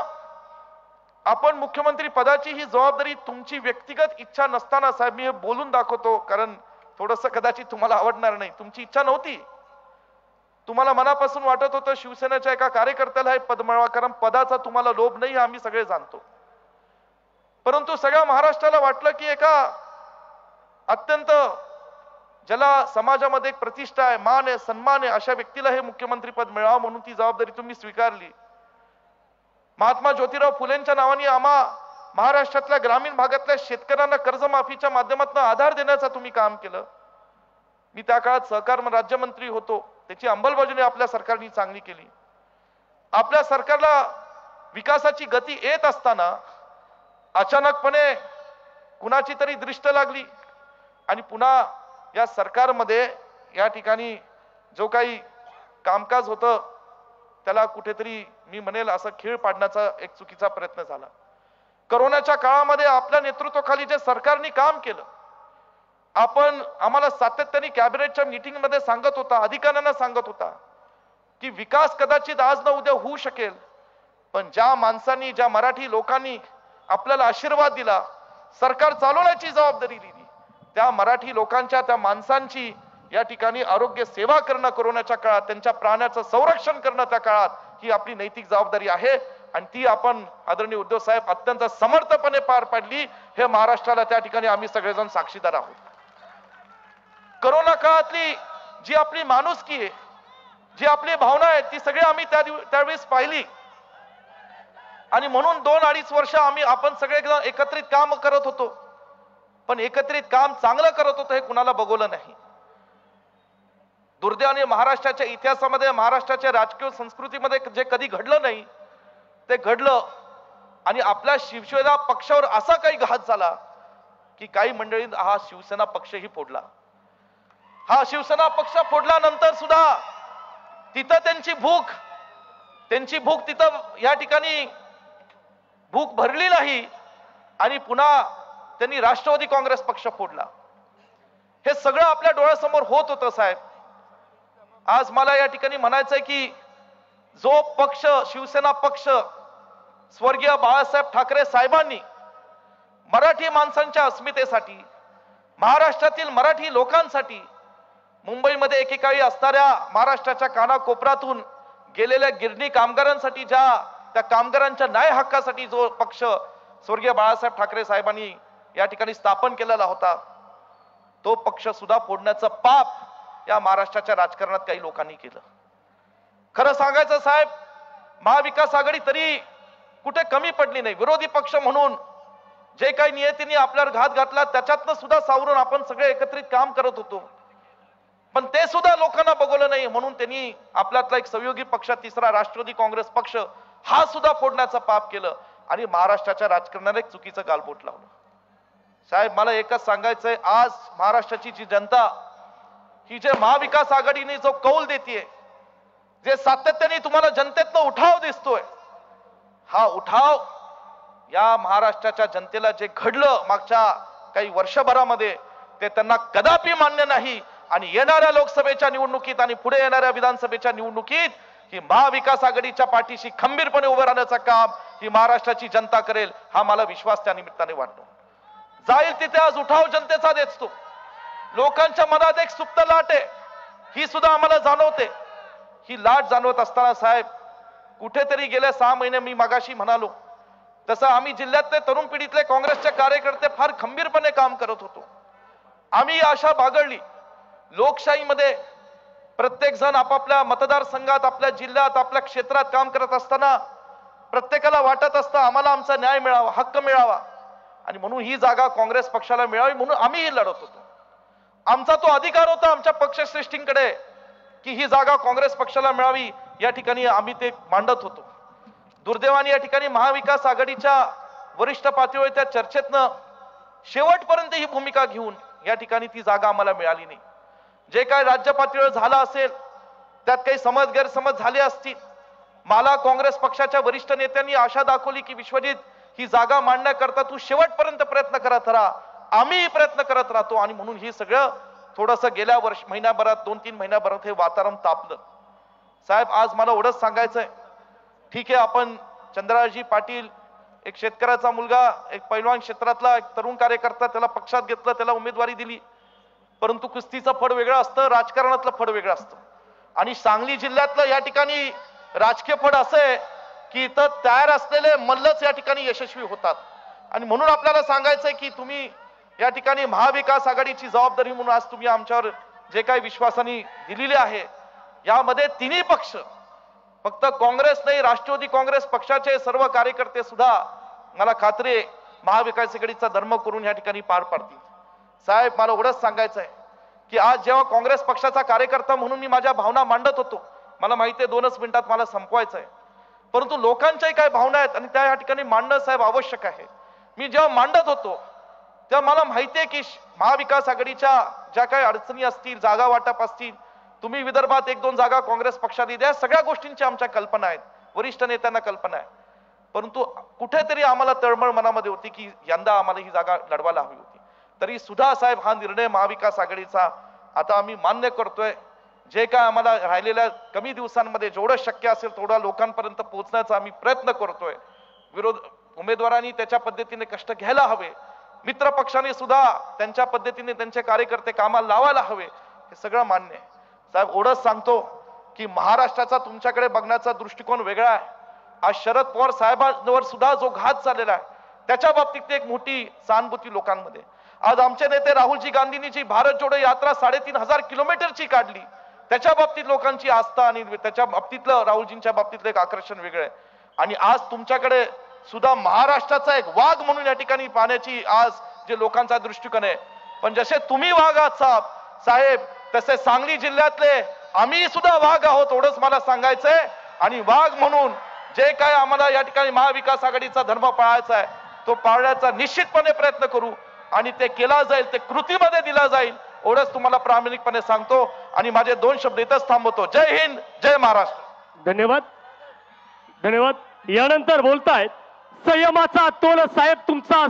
आपण मुख्यमंत्री पदाची ही जबाबदारी तुमची व्यक्तिगत इच्छा नसताना, साहेब मी हे बोलून दाखवतो कारण थोडंसं कदाचित तुम्हाला आवडणार नाही, तुमची इच्छा नव्हती, तुम्हाला मनापासून वाटत होतं शिवसेनेच्या एका कार्यकर्त्याला हे पद मिळावं, कारण पदाचा तुम्हाला लोभ नाही हे आम्ही सगळे जाणतो. परंतु सगळ्या महाराष्ट्राला वाटलं की एका अत्यंत ज्याला समाजामध्ये एक प्रतिष्ठा आहे, मान आहे, सन्मान आहे, अशा व्यक्तीला हे मुख्यमंत्री पद मिळावं, म्हणून ती जबाबदारी तुम्ही स्वीकारली. महात्मा ज्योतिराव फुलेंच्या नावाने महाराष्ट्रातल्या ग्रामीण भागातल्या शेतकऱ्यांना कर्जमाफीच्या माध्यमातून आधार देण्याचं तुम्ही काम केलं. मी त्या काळात सहकार राज्यमंत्री होतो, त्याची अंमलबजावणी आपल्या सरकारने चांगली केली. आपल्या सरकारला विकासाची गती येत असताना अचानकपणे कुणाची तरी दृष्ट लागली आणि पुन्हा या सरकारमध्ये या ठिकाणी जो काही कामकाज होतं त्याला कुठेतरी मी म्हणेल असं खीळ पाडण्याचा एक चुकीचा प्रयत्न झाला. कोरोनाच्या काळामध्ये आपल्या नेतृत्वाखाली जे सरकारने काम केलं, आपण आम्हाला सातत्याने कॅबिनेटच्या मीटिंग मध्ये सांगत होता, अधिकाऱ्यांना सांगत होता की विकास कदाचित आज न उद्या होऊ शकेल, पण ज्या माणसांनी, ज्या मराठी लोकांनी आपल्याला आशीर्वाद दिला, सरकार चालवण्याची जबाबदारी दिली, त्या मराठी लोकांच्या, त्या माणसांची या ठिकाणी आरोग्य सेवा करणं कोरोनाच्या काळात, त्यांच्या प्राण्याचं संरक्षण करणं त्या काळात, ही आपली नैतिक जबाबदारी आहे आणि ती आपण आदरणीय उद्धव साहेब अत्यंत समर्थपणे पार पाडली. हे महाराष्ट्राला त्या ठिकाणी आम्ही सगळेजण साक्षीदार आहोत. कोरोना काळातली जी आपली माणुसकी आहे, जी आपली भावना आहे, ती सगळी आम्ही त्यावेळेस पाहिली आणि म्हणून 2-2.5 वर्ष आपण सगळे एकत्रित काम करत होतो, पण एकत्रित काम चांगलं करत होतो हे कुणाला बघवलं नाही. दुर्दैवाने महाराष्ट्राच्या इतिहासामध्ये, महाराष्ट्राच्या राजकीय संस्कृतीमध्ये जे कधी घडलं नाही ते घडलं आणि आपल्या शिवसेना पक्षावर असा काही घात झाला की काही मंडळींनी हा शिवसेना पक्षही फोडला. हा शिवसेना पक्ष फोडल्यानंतर सुद्धा तिथं त्यांची भूक तिथं या ठिकाणी भूक भरली नाही आणि पुन्हा त्यांनी राष्ट्रवादी काँग्रेस पक्ष फोडला. हे सगळं आपल्या डोळ्यासमोर होत होतं साहेब. आज मला या ठिकाणी म्हणायचंय की जो पक्ष, शिवसेना पक्ष, स्वर्गीय बाळासाहेब ठाकरे साहेबांनी मराठी माणसांच्या अस्मितेसाठी, महाराष्ट्रातील मराठी लोकांसाठी, मुंबईमध्ये एकेकाळी असणाऱ्या महाराष्ट्राच्या कानाकोपऱ्यातून गेलेल्या गिरणी कामगारांसाठी, त्या कामगारांच्या न्याय हक्कासाठी जो पक्ष स्वर्गीय बाळासाहेब ठाकरे साहेबांनी या ठिकाणी स्थापन केलेला होता, तो पक्ष सुद्धा फोडण्याचं पाप या महाराष्ट्राच्या राजकारणात काही लोकांनी केलं. खरं सांगायचं साहेब, महाविकास आघाडी तरी कुठे कमी पडली नाही. विरोधी पक्ष म्हणून जे काही नियतीने आपल्यावर घात घातला त्याच्यातनं सुद्धा सावरून आपण सगळे एकत्रित काम करत होतो, पण ते सुद्धा लोकांना बघवलं नाही. म्हणून त्यांनी आपल्यातला एक सहयोगी पक्ष, तिसरा राष्ट्रवादी काँग्रेस पक्ष, हा सुद्धा फोडण्याचं पाप केलं आणि महाराष्ट्राच्या राजकारणाला एक चुकीचं गालबोट लावलं. साहेब, मला एकच सांगायचंय, आज महाराष्ट्राची जी जनता ही जे महाविकास आघाडीने जो कौल देतीये, जे सातत्याने तुम्हाला जनतेतनं उठाव दिसतोय, हा उठाव या महाराष्ट्राच्या जनतेला जे घडलं मागच्या काही वर्षभरामध्ये ते त्यांना कदापि मान्य नाही आणि येणाऱ्या लोकसभेच्या निवडणुकीत आणि पुढे येणाऱ्या विधानसभेच्या निवडणुकीत ही महाविकास आघाडीच्या पाठीशी खंबीरपणे उभं राहण्याचं काम ही महाराष्ट्राची जनता करेल, हा मला विश्वास त्या निमित्ताने वाटतो. जाईल तिथे आज उठाव जनतेचा दिसतो. लोकांच्या मनात एक सुप्त लाट आहे, ही सुद्धा आम्हाला जाणवते. ही लाट जाणवत असताना साहेब, कुठेतरी गेल्या 6 महिने मी मगाशी म्हणालो तसं आम्ही जिल्ह्यातले तरुण पिढीतले काँग्रेसचे कार्यकर्ते फार खंबीरपणे काम करत होतो. आम्ही आशा बागळली. लोकशाहीमध्ये प्रत्येक जण आपापल्या मतदारसंघात, आपल्या जिल्ह्यात, आपल्या क्षेत्रात काम करत असताना प्रत्येकाला वाटत असतं आम्हाला आमचा न्याय मिळावा, हक्क मिळावा आणि म्हणून ही जागा काँग्रेस पक्षाला मिळावी म्हणून आम्हीही लढत होतो. आमचा तो अधिकार होता आमच्या पक्षश्रेष्ठींकडे की ही जागा काँग्रेस पक्षाला मिळावी, या ठिकाणी आम्ही ते मांडत होतो. दुर्दैवाने या ठिकाणी महाविकास आघाडीच्या वरिष्ठ पातळीवर त्या चर्चेतनं शेवटपर्यंत ही भूमिका घेऊन या ठिकाणी ती जागा आम्हाला मिळाली नाही. जे काय राज्य पातळीवर झालं असेल त्यात काही गैरसमज झाले असतील. मला काँग्रेस पक्षाच्या वरिष्ठ नेत्यांनी आशा दाखवली की विश्वजित, ही जागा मांडण्याकरता तू शेवटपर्यंत प्रयत्न करत राहा, आम्ही प्रयत्न करत राहतो आणि म्हणून ही सगळं थोडंसं गेल्या महिन्याभरात, 2-3 महिन्याभरात हे वातावरण तापलं. साहेब, आज मला एवढंच सांगायचंय, ठीक आहे, आपण चंद्ररावजी पाटील, एक शेतकऱ्याचा मुलगा, एक पैलवान क्षेत्रातला एक तरुण कार्यकर्ता, त्याला पक्षात घेतलं, त्याला उमेदवारी दिली, परंतु कुस्तीचं फड वेगळं असतं, राजकारणातलं फड वेगळं असतं. आणि सांगली जिल्ह्यातलं या ठिकाणी राजकीय फड असं आहे की इथं तयार असलेले मल्लच या ठिकाणी यशस्वी होतात. आणि म्हणून आपल्याला सांगायचंय की तुम्ही या ठिकाणी महाविकास आघाडीची जबाबदारी म्हणून आज तुम्ही आमच्यावर जे काही विश्वासाने दिलेली आहे, यामध्ये तिन्ही पक्ष, फक्त काँग्रेस नाही, राष्ट्रवादी काँग्रेस पक्षाचे सर्व कार्यकर्ते सुद्धा मला खात्री आहे महाविकास आघाडीचा धर्म करून या ठिकाणी पार पाडतील. साहेब, मला एवढंच सांगायचं आहे की आज जेव्हा काँग्रेस पक्षाचा कार्यकर्ता म्हणून मी माझ्या भावना मांडत होतो, मला माहिती आहे 2च मिनिटात मला संपवायचं आहे, परंतु लोकांच्याही काही भावना आहेत आणि त्या या ठिकाणी मांडणं साहेब आवश्यक आहे. मी जेव्हा मांडत होतो तेव्हा मला माहिती आहे की महाविकास आघाडीच्या ज्या काही अडचणी असतील, जागा वाटप असतील, तुम्ही विदर्भात 1-2 जागा काँग्रेस पक्षाने द्या, सगळ्या गोष्टींची आमच्या कल्पना आहेत, वरिष्ठ नेत्यांना कल्पना आहे. परंतु कुठेतरी आम्हाला तळमळ मनामध्ये होती की यंदा आम्हाला ही जागा लढवायला हवी होती. तरी सुद्धा साहेब हा निर्णय महाविकास आघाडीचा आता आम्ही मान्य करतोय. जे काय आम्हाला राहिलेल्या कमी दिवसांमध्ये जेवढं शक्य असेल तेवढा लोकांपर्यंत पोहोचण्याचा आम्ही प्रयत्न करतोय. उमेदवारांनी त्याच्या पद्धतीने कष्ट घ्यायला हवे, मित्र पक्षाने सुद्धा त्यांच्या पद्धतीने त्यांचे कार्यकर्ते कामाला लावायला हवे, हे सगळं मान्य आहे. साहेब एवढंच सांगतो की महाराष्ट्राचा तुमच्याकडे बघण्याचा दृष्टिकोन वेगळा आहे. आज शरद पवार साहेबांवर सुद्धा जो घात झालेला आहे त्याच्या बाबतीत एक मोठी सहानुभूती लोकांमध्ये. आज आमचे नेते राहुलजी गांधींनी जी भारत जोडो यात्रा 3,500 किलोमीटरची काढली, त्याच्या बाबतीत लोकांची आस्था आणि त्याच्या बाबतीतलं राहुलजींच्या बाबतीतलं एक आकर्षण वेगळं आहे. आणि आज तुमच्याकडे सुद्धा महाराष्ट्राचा एक वाघ म्हणून या ठिकाणी पाहण्याची आज जे लोकांचा दृष्टिकोन आहे. पण जसे तुम्ही वाघ आहात साहेब, तसे सांगली जिल्ह्यातले आम्ही सुद्धा वाघ आहोत, एवढंच मला सांगायचंय. आणि वाघ म्हणून जे काय आम्हाला या ठिकाणी महाविकास आघाडीचा धर्म पाळायचा आहे तो पाळण्याचा निश्चितपणे प्रयत्न करू आणि ते केला जाईल, ते कृतीमध्ये दिला जाईल, एवढंच तुम्हाला प्रामाणिकपणे सांगतो. आणि माझे 2 शब्द इथंच थांबवतो. जय हिंद, जय महाराष्ट्र. धन्यवाद. धन्यवाद. यानंतर बोलतायत संयमाचा तोल साहेब तुमचा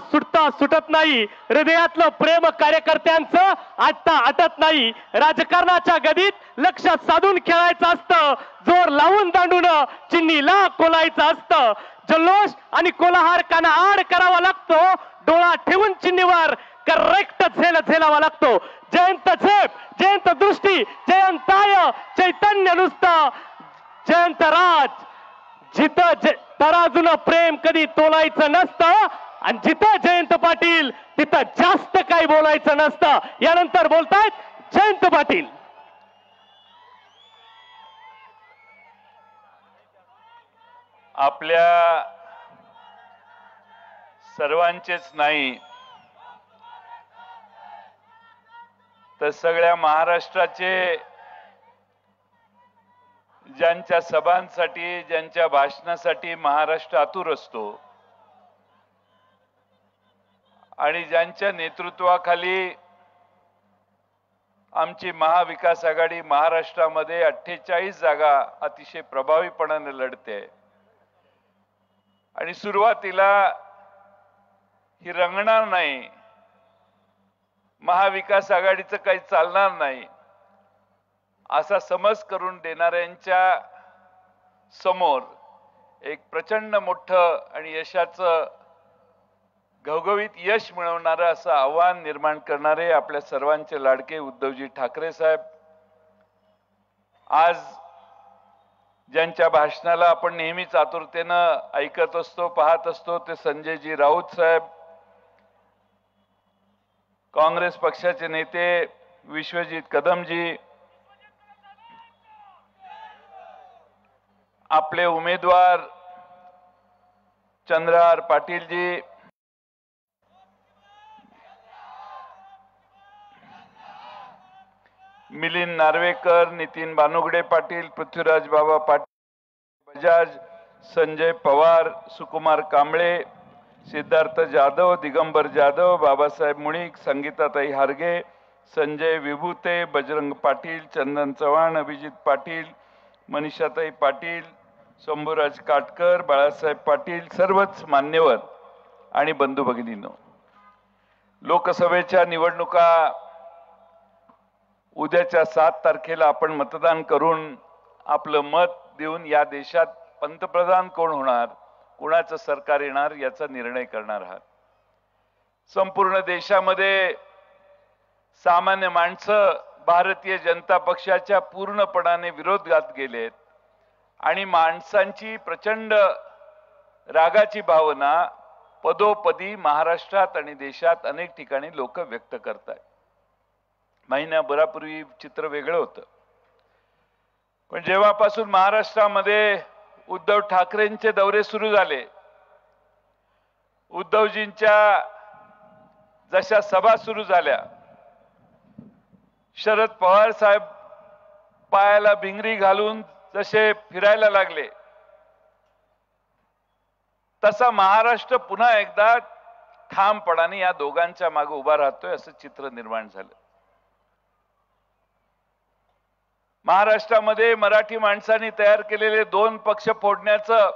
सुटत नाही, हृदयातलं प्रेम कार्यकर्त्यांचं आटत नाही, राजकारणाच्या गदीत लक्ष साधून खेळायचं असतं, जोर लावून दांडून चिन्नीला कोलायचं असतं, जल्लोष आणि कोलाहार काना आड करावा लागतो, डोळा ठेवून चिन्नीवर करेक्ट झेलावा लागतो. जयंत झेप, जयंत दृष्टी, जयंताय चैतन्य नुसतं, जयंत राज. जिथं तराजून प्रेम कधी तोलायचं नसतं आणि जिथं जयंत पाटील तिथं जास्त काही बोलायचं नसतं. यानंतर बोलतायत जयंत पाटील. आपल्या सर्वांचेच नाही तर सगळ्या महाराष्ट्राचे, ज्यांच्या सभांसाठी, ज्यांच्या भाषणासाठी महाराष्ट्र आतुर असतो आणि ज्यांच्या नेतृत्वाखाली आमची महाविकास आघाडी महाराष्ट्रामध्ये 48 जागा अतिशय प्रभावीपणाने लढते. आणि सुरुवातीला ही रंगणार नाही, महाविकास आघाडीचं काही चालणार नाही असा समज करून देणाऱ्यांच्या समोर एक प्रचंड मोठं आणि यशाचं घवघवीत यश मिळवणारं असं आव्हान निर्माण करणारे आपल्या सर्वांचे लाडके उद्धवजी ठाकरे साहेब, आज ज्यांच्या भाषणाला आपण नेहमीच आतुरतेनं ऐकत असतो, पाहत असतो, ते संजयजी राऊत साहेब, काँग्रेस पक्षाचे नेते विश्वजित कदमजी, आपले उमेदवार चंद्रहार पाटीलजी, मिलिंद नार्वेकर, नितीन बानुगडे पाटील, पृथ्वीराज बाबा पाटील बजाज, संजय पवार, सुकुमार कांबळे, सिद्धार्थ जाधव, दिगंबर जाधव, बाबासाहेब मुळीक, संगीताताई हारगे, संजय विभूते, बजरंग पाटील, चंदन चव्हाण, अभिजित पाटील, मनीषाताई पाटील, शंभूराज काटकर, बाळासाहेब पाटील, सर्वच मान्यवर आणि बंधू भगिनींनो, लोकसभेच्या निवडणुका उद्याच्या 7 तारखेला आपण मतदान करून आपलं मत देऊन या देशात पंतप्रधान कोण होणार, कुणाचं सरकार येणार याचा निर्णय करणार आहात. संपूर्ण देशामध्ये सामान्य माणसं भारतीय जनता पक्षाच्या पूर्णपणाने विरोधात गेलेत आणि माणसांची प्रचंड रागाची भावना पदोपदी महाराष्ट्रात आणि देशात अनेक ठिकाणी लोक व्यक्त करतात. महिन्याभरापूर्वी चित्र वेगळं होतं, पण जेव्हापासून महाराष्ट्रामध्ये उद्धव ठाकरेंचे दौरे सुरू झाले, उद्धवजींच्या जशा सभा सुरू झाल्या, शरद पवार साहेब पायाला भिंगरी घालून जसे फिरायला लागले, तसा महाराष्ट्र पुन्हा एकदा ठामपणाने या दोघांच्या मागे उभा राहतोय असं चित्र निर्माण झालं. महाराष्ट्रामध्ये मराठी माणसांनी तयार केलेले 2 पक्ष फोडण्याचं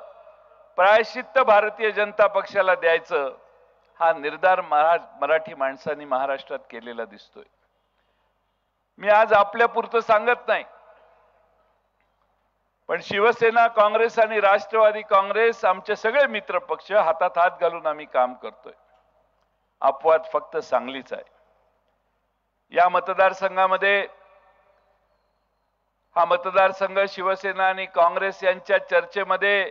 प्रायश्चित्त भारतीय जनता पक्षाला द्यायचं, हा निर्धार मराठी माणसांनी महाराष्ट्रात केलेला दिसतोय. मी आज आपल्यापुरतं सांगत नाही, पण शिवसेना, काँग्रेस आणि राष्ट्रवादी काँग्रेस आमचे सगळे मित्र पक्ष हातात हात घालून आम्ही काम करतोय. अपवाद फक्त सांगलीच आहे. या मतदारसंघामध्ये हा मतदारसंघ शिवसेना आणि काँग्रेस यांच्या चर्चेमध्ये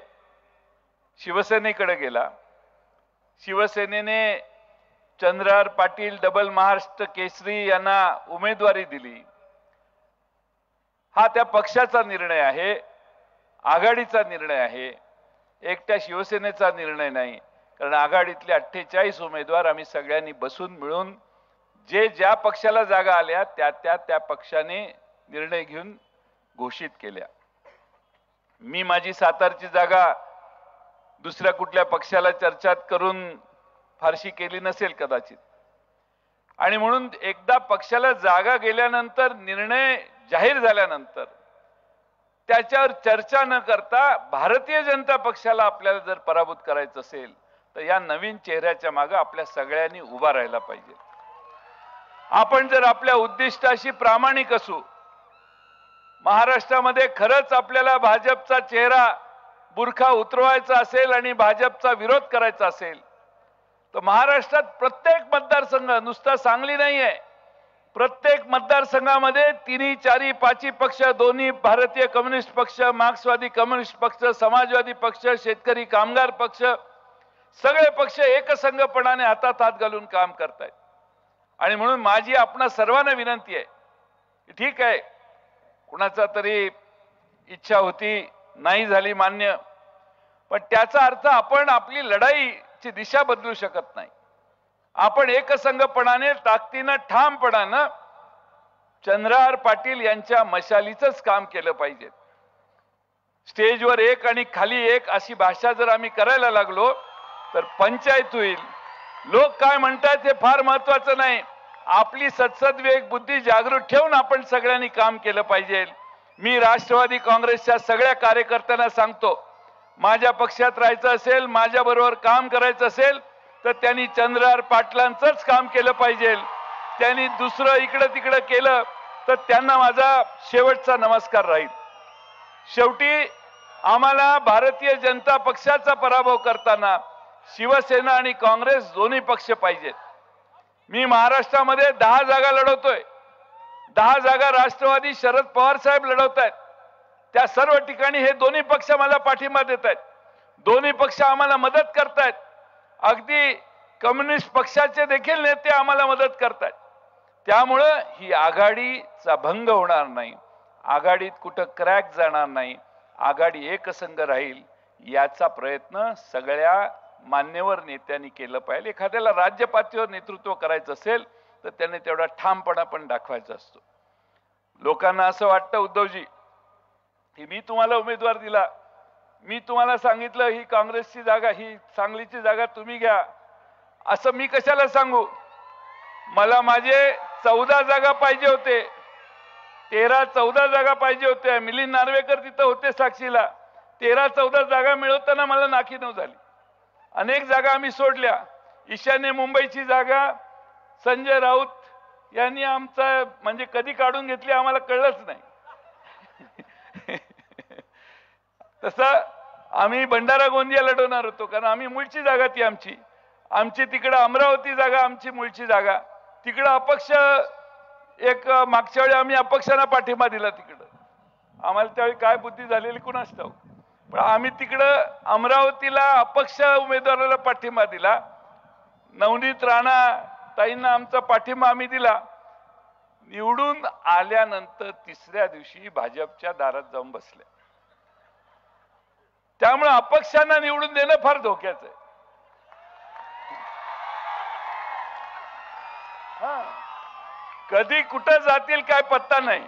शिवसेनेकडे गेला. शिवसेनेने चंद्रहार पाटील डबल महाराष्ट्र केसरी यांना उमेदवारी दिली. हा त्या पक्षाचा निर्णय आहे, आघाडीचा निर्णय आहे, एकट्या शिवसेनेचा निर्णय नाही. कारण आघाडीतले 48 उमेदवार आम्ही सगळ्यांनी बसून मिळून जे ज्या पक्षाला जागा आल्या त्या पक्षाने निर्णय घेऊन घोषित केल्या. मी माझी सातारची जागा दुसऱ्या कुठल्या पक्षाला चर्चा करून फारशी केली नसेल कदाचित. आणि म्हणून एकदा पक्षाला जागा गेल्यानंतर, निर्णय जाहीर झाल्यानंतर त्याच्यावर चर्चा न करता भारतीय जनता पक्षाला आपल्याला जर पराभूत करायचं असेल तर या नवीन चेहऱ्याच्या मागे आपल्या सगळ्यांनी उभा राहायला पाहिजे. आपण जर आपल्या उद्दिष्टाशी प्रामाणिक असू, महाराष्ट्रामध्ये खरंच आपल्याला भाजपचा चेहरा बुरखा उतरवायचा असेल आणि भाजपचा विरोध करायचा असेल तर महाराष्ट्रात प्रत्येक मतदारसंघ, नुसता सांगली नाहीये, प्रत्येक मतदारसंघामध्ये 3, 4, 5 पक्ष, दोन्ही भारतीय कम्युनिस्ट पक्ष, मार्क्सवादी कम्युनिस्ट पक्ष, समाजवादी पक्ष, शेतकरी कामगार पक्ष, सगळे पक्ष एकसंघपणाने हातात हात घालून काम करतायत. आणि म्हणून माझी आपणा सर्वांना विनंती आहे, ठीक आहे कुणाचा तरी इच्छा होती, नाही झाली मान्य, पण त्याचा अर्थ आपण आपली लढाईची दिशा बदलू शकत नाही. आपण एकसंघपणाने, ताकदीनं, ठामपणानं चंद्रहार पाटील यांच्या मशालीचंच काम केलं पाहिजे. स्टेजवर एक आणि खाली एक अशी भाषा जर आम्ही करायला लागलो तर पंचायत होईल. लोक काय म्हणतात हे फार महत्वाचं नाही, आपली सद्सद्विवेक बुद्धी जागृत ठेवून आपण सगळ्यांनी काम केलं पाहिजे. मी राष्ट्रवादी काँग्रेसच्या सगळ्या कार्यकर्त्यांना सांगतो, माझ्या पक्षात राहायचं असेल, माझ्या बरोबर काम करायचं असेल तर त्यांनी चंद्रहार पाटलांचंच काम केलं पाहिजे. त्यांनी दुसरं इकडं तिकडं केलं तर त्यांना माझा शेवटचा नमस्कार राहील. शेवटी आम्हाला भारतीय जनता पक्षाचा पराभव करताना शिवसेना आणि काँग्रेस दोन्ही पक्ष पाहिजेत. मी महाराष्ट्रामध्ये 10 जागा लढवतोय, 10 जागा राष्ट्रवादी शरद पवार साहेब लढवत आहेत. त्या सर्व ठिकाणी हे दोन्ही पक्ष मला पाठिंबा देत आहेत, दोन्ही पक्ष आम्हाला मदत करतायत. अगदी कम्युनिस्ट पक्षाचे देखील नेते आम्हाला मदत करतायत. त्यामुळं ही आघाडीचा भंग होणार नाही, आघाडीत कुठं क्रॅक जाणार नाही, आघाडी एकसंघ राहील याचा प्रयत्न सगळ्या मान्यवर नेत्यांनी केलं पाहिजे. एखाद्याला राज्य पातळीवर नेतृत्व करायचं असेल तर त्याने तेवढा ठामपणा पण दाखवायचा असतो. लोकांना असं वाटतं उद्धवजी की मी तुम्हाला उमेदवार दिला, मी तुम्हाला सांगितलं ही काँग्रेसची जागा, ही सांगलीची जागा तुम्ही घ्या, असं मी कशाला सांगू. मला माझे 14 जागा पाहिजे होते, 13-14 जागा पाहिजे होत्या. मिलिंद नार्वेकर तिथं होते साक्षीला. 13-14 जागा मिळवताना मला नाकीनऊ झाली. अनेक जागा आम्ही सोडल्या. ईशान्य मुंबईची जागा संजय राऊत यांनी आमचा म्हणजे कधी काढून घेतली आम्हाला कळलंच नाही. तसं आम्ही भंडारा गोंदिया लढवणार होतो, कारण आम्ही मूळची जागा ती आमची तिकडं अमरावती जागा आमची मूळची जागा. तिकडं अपक्ष एक मागच्या वेळी आम्ही अपक्षांना पाठिंबा दिला तिकडं, आम्हाला त्यावेळी काय बुद्धी झालेली कुणास ठाऊक, पण आम्ही तिकडं अमरावतीला अपक्ष उमेदवाराला पाठिंबा दिला. नवनीत राणा ताईंना आमचा पाठिंबा आम्ही दिला. निवडून आल्यानंतर 3ऱ्या दिवशी भाजपच्या दारात जाऊन बसले. त्यामुळे अपक्षांना निवडून देणं फार धोक्याचं आहे. कधी कुठं जातील काय पत्ता नाही.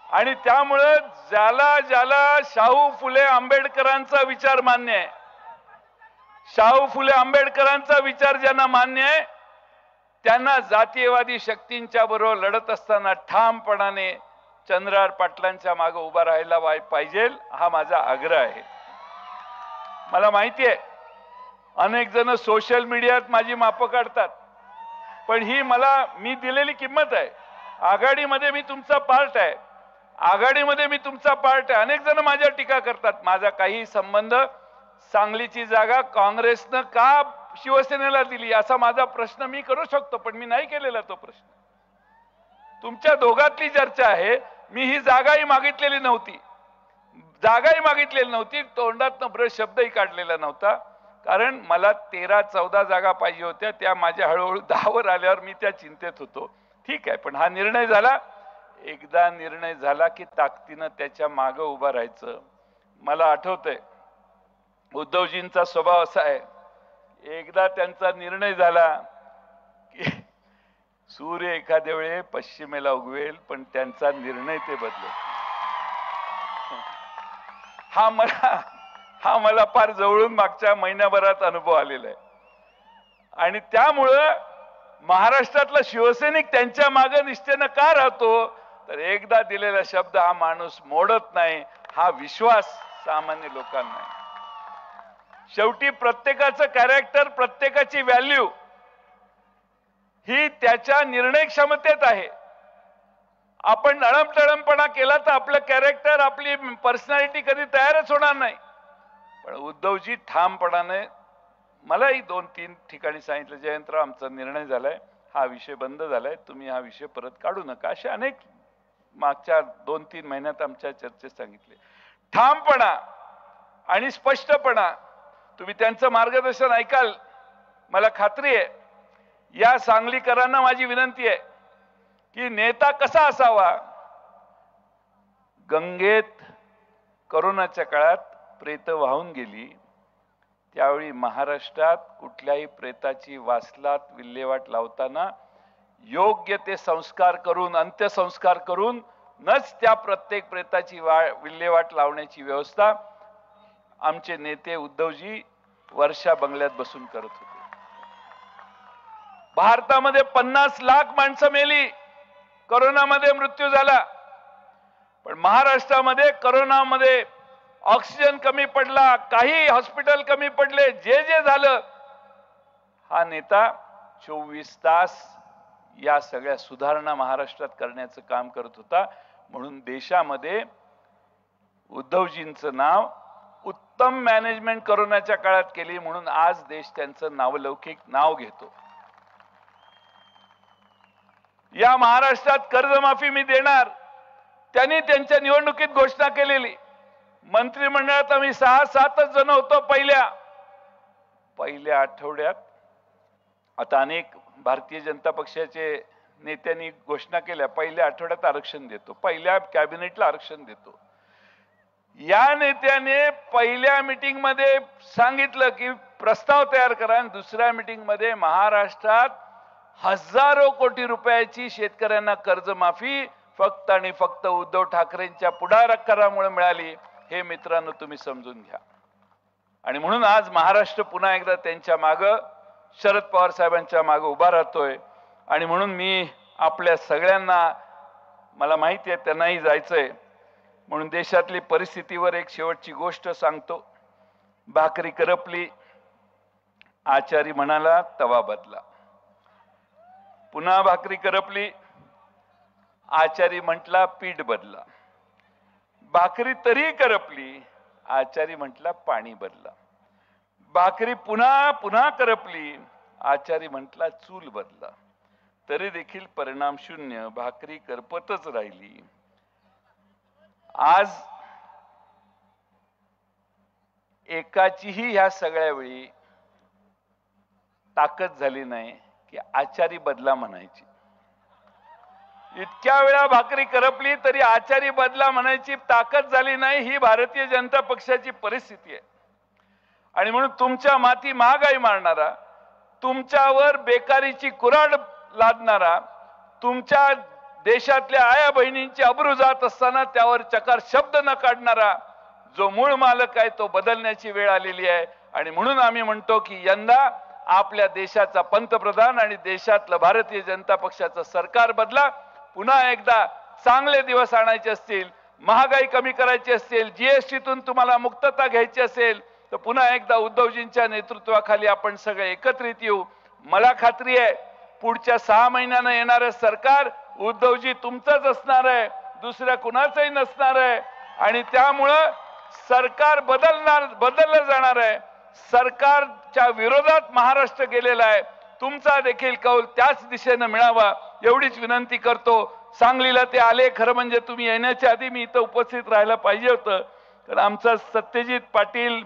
आणि त्यामुळे ज्याला शाहू फुले आंबेडकरांचा विचार मान्य आहे, शाहू फुले आंबेडकरांचा विचार ज्यांना मान्य आहे त्यांना जातीयवादी शक्तींच्या बरोबर लढत असताना ठामपणाने चंद्रहार पाटलांच्या मागे उभा राहायला पाहिजे, हा माझा आग्रह आहे. मला माहिती आहे अनेक जण सोशल मीडियात माझी मापं काढतात, पण ही मी दिलेली किंमत आहे. आघाडीमध्ये मी तुमचा पार्ट आहे, आघाडीमध्ये मी तुमचा पार्ट आहे. अनेक जण माझ्या टीका करतात, माझा काही संबंध. सांगलीची जागा काँग्रेसनं का शिवसेनेला दिली असा माझा प्रश्न मी करू शकतो, पण मी नाही केलेला तो प्रश्न. तुमच्या दोघातली चर्चा आहे. मी ही जागाही मागितलेली नव्हती, तोंडातनं ब्रश शब्दही काढलेला नव्हता, कारण मला 13-14 जागा पाहिजे होत्या. त्या माझ्या हळूहळू 10वर आल्यावर मी त्या चिंतेत होतो. ठीक आहे, पण हा निर्णय झाला. एकदा निर्णय झाला की ताकदीनं त्याच्या मागे उभं राहायचं. मला आठवतंय उद्धवजींचा स्वभाव असा आहे, एकदा त्यांचा निर्णय झाला की सूर्य एखाद्या वेळे पश्चिमेला उगवेल, पण त्यांचा निर्णय ते बदलत. हा मला फार जवळून मागच्या महिन्याभरात अनुभव आलेला आहे. आणि त्यामुळं महाराष्ट्रातला शिवसैनिक त्यांच्या मागे निष्ठेनं का राहतो, तर एकदा दिलेला शब्द हा माणूस मोडत नाही, हा विश्वास सामान्य लोकांना आहे. शेवटी प्रत्येकाचं कॅरेक्टर, प्रत्येकाची व्हॅल्यू ही त्याच्या निर्णय क्षमतेत आहे. आपण नळमटळमपणा केला तर आपलं कॅरेक्टर, आपली पर्सनॅलिटी कधी तयारच होणार नाही. पण उद्धवजी ठामपणाने, मलाही 2-3 ठिकाणी सांगितलं, जयंतराव आमचा निर्णय झालाय, हा विषय बंद झालाय, तुम्ही हा विषय परत काढू नका. असे अनेक मागच्या 2-3 महिन्यात आमच्या चर्चेत सांगितले. ठामपणा आणि स्पष्टपणा, तुम्ही त्यांचं मार्गदर्शन ऐकाल, मला खात्री आहे. या सांगलीकरांना माझी विनंती आहे की नेता कसा असावा. गंगेत करोनाच्या काळात प्रेत वाहून गेली, त्यावेळी महाराष्ट्रात कुठल्याही प्रेताची वासलात विल्हेवाट लावताना योग्य ते संस्कार करून, अंत्यसंस्कार करूनच त्या प्रत्येक प्रेताची विल्हेवाट लावण्याची व्यवस्था आमचे नेते उद्धवजी वर्षा बंगल्यात बसून करत होते. भारतामध्ये 50 लाख माणसं मेली, करोनामध्ये मृत्यू झाला, पण महाराष्ट्रामध्ये करोनामध्ये ऑक्सिजन कमी पडला, काही हॉस्पिटल कमी पडले, जे झालं, हा नेता 24 तास या सगळ्या सुधारणा महाराष्ट्रात करण्याचं काम करत होता. म्हणून देशामध्ये उद्धवजींचं नाव उत्तम मॅनेजमेंट करोनाच्या काळात केली, म्हणून आज देश त्यांचं नावलौकिक नाव घेतो. या महाराष्ट्रात कर्जमाफी मी देणार, त्यांनी त्यांच्या निवडणुकीत घोषणा केलेली. मंत्रिमंडळात आम्ही 6-7 जण होतो पहिल्या आठवड्यात. आता अनेक भारतीय जनता पक्षाचे नेत्यांनी घोषणा केल्या, पहिल्या आठवड्यात आरक्षण देतो, पहिल्या कॅबिनेटला आरक्षण देतो. या नेत्याने पहिल्या मीटिंग मध्ये सांगितलं की प्रस्ताव तयार करा, आणि दुसऱ्या मीटिंग मध्ये महाराष्ट्रात हजारो कोटी रुपयाची शेतकऱ्यांना कर्जमाफी फक्त आणि फक्त उद्धव ठाकरेंच्या पुढाकारामुळे मिळाली. हे मित्रांनो तुम्ही समजून घ्या. आणि म्हणून आज महाराष्ट्र पुन्हा एकदा त्यांच्या मागे, शरद पवार साहेबांच्या मागे उभा राहतोय. आणि म्हणून मी आपल्या सगळ्यांना, मला माहिती आहे त्यांनाही जायचंय, म्हणून देशातली परिस्थितीवर एक शेवटची गोष्ट सांगतो. भाकरी करपली, आचारी म्हणाला तवा बदला. पुन्हा भाकरी करपली, आचारी म्हटला पीठ बदला. भाकरी तरी करपली, आचारी म्हटला पाणी बदला. भाकरी पुन्हा पुन्हा करपली, आचारी म्हटला चूल बदला. तरी देखील परिणाम शून्य, भाकरी करपतच राहिली. आज एकाचीही ह्या सगळ्या वेळी ताकद झाली नाही की आचारी बदला म्हणायची. इतक्या वेळा भाकरी करपली तरी आचारी बदला म्हणायची ताकद झाली नाही. ही भारतीय जनता पक्षाची परिस्थिती आहे. आणि म्हणून तुमच्या माती महागाई मारणारा, तुमच्यावर बेकारीची कुऱ्हाड लादणारा, तुमच्या देशातल्या आया बहिणींची अब्रू जात असताना त्यावर चकार शब्द न काढणारा जो मूळ मालक आहे तो बदलण्याची वेळ आलेली आहे. आणि म्हणून आम्ही म्हणतो की यंदा आपल्या देशाचा पंतप्रधान आणि देशातलं भारतीय जनता पक्षाचं सरकार बदला. पुन्हा एकदा चांगले दिवस आणायचे असतील, महागाई कमी करायची असेल, जीएसटीतून तुम्हाला मुक्तता घ्यायची असेल, तर पुन्हा एकदा उद्धवजींच्या नेतृत्वाखाली आपण सगळे एकत्रित येऊ. मला खात्री आहे पुढच्या 6 महिन्यानं येणारं सरकार उद्धवजी तुमचंच असणार आहे, दुसऱ्या कुणाचंही नसणार आहे. आणि त्यामुळं सरकार बदललं जाणार आहे. सरकारच्या विरोधात महाराष्ट्र गेलेला आहे. तुमचा देखील कौल त्याच दिशेनं मिळावा एवढीच विनंती करतो. सांगलीला ते आले, खरं म्हणजे तुम्ही येण्याच्या आधी मी इथं उपस्थित राहायला पाहिजे होतं, कारण आमचा सत्यजित पाटील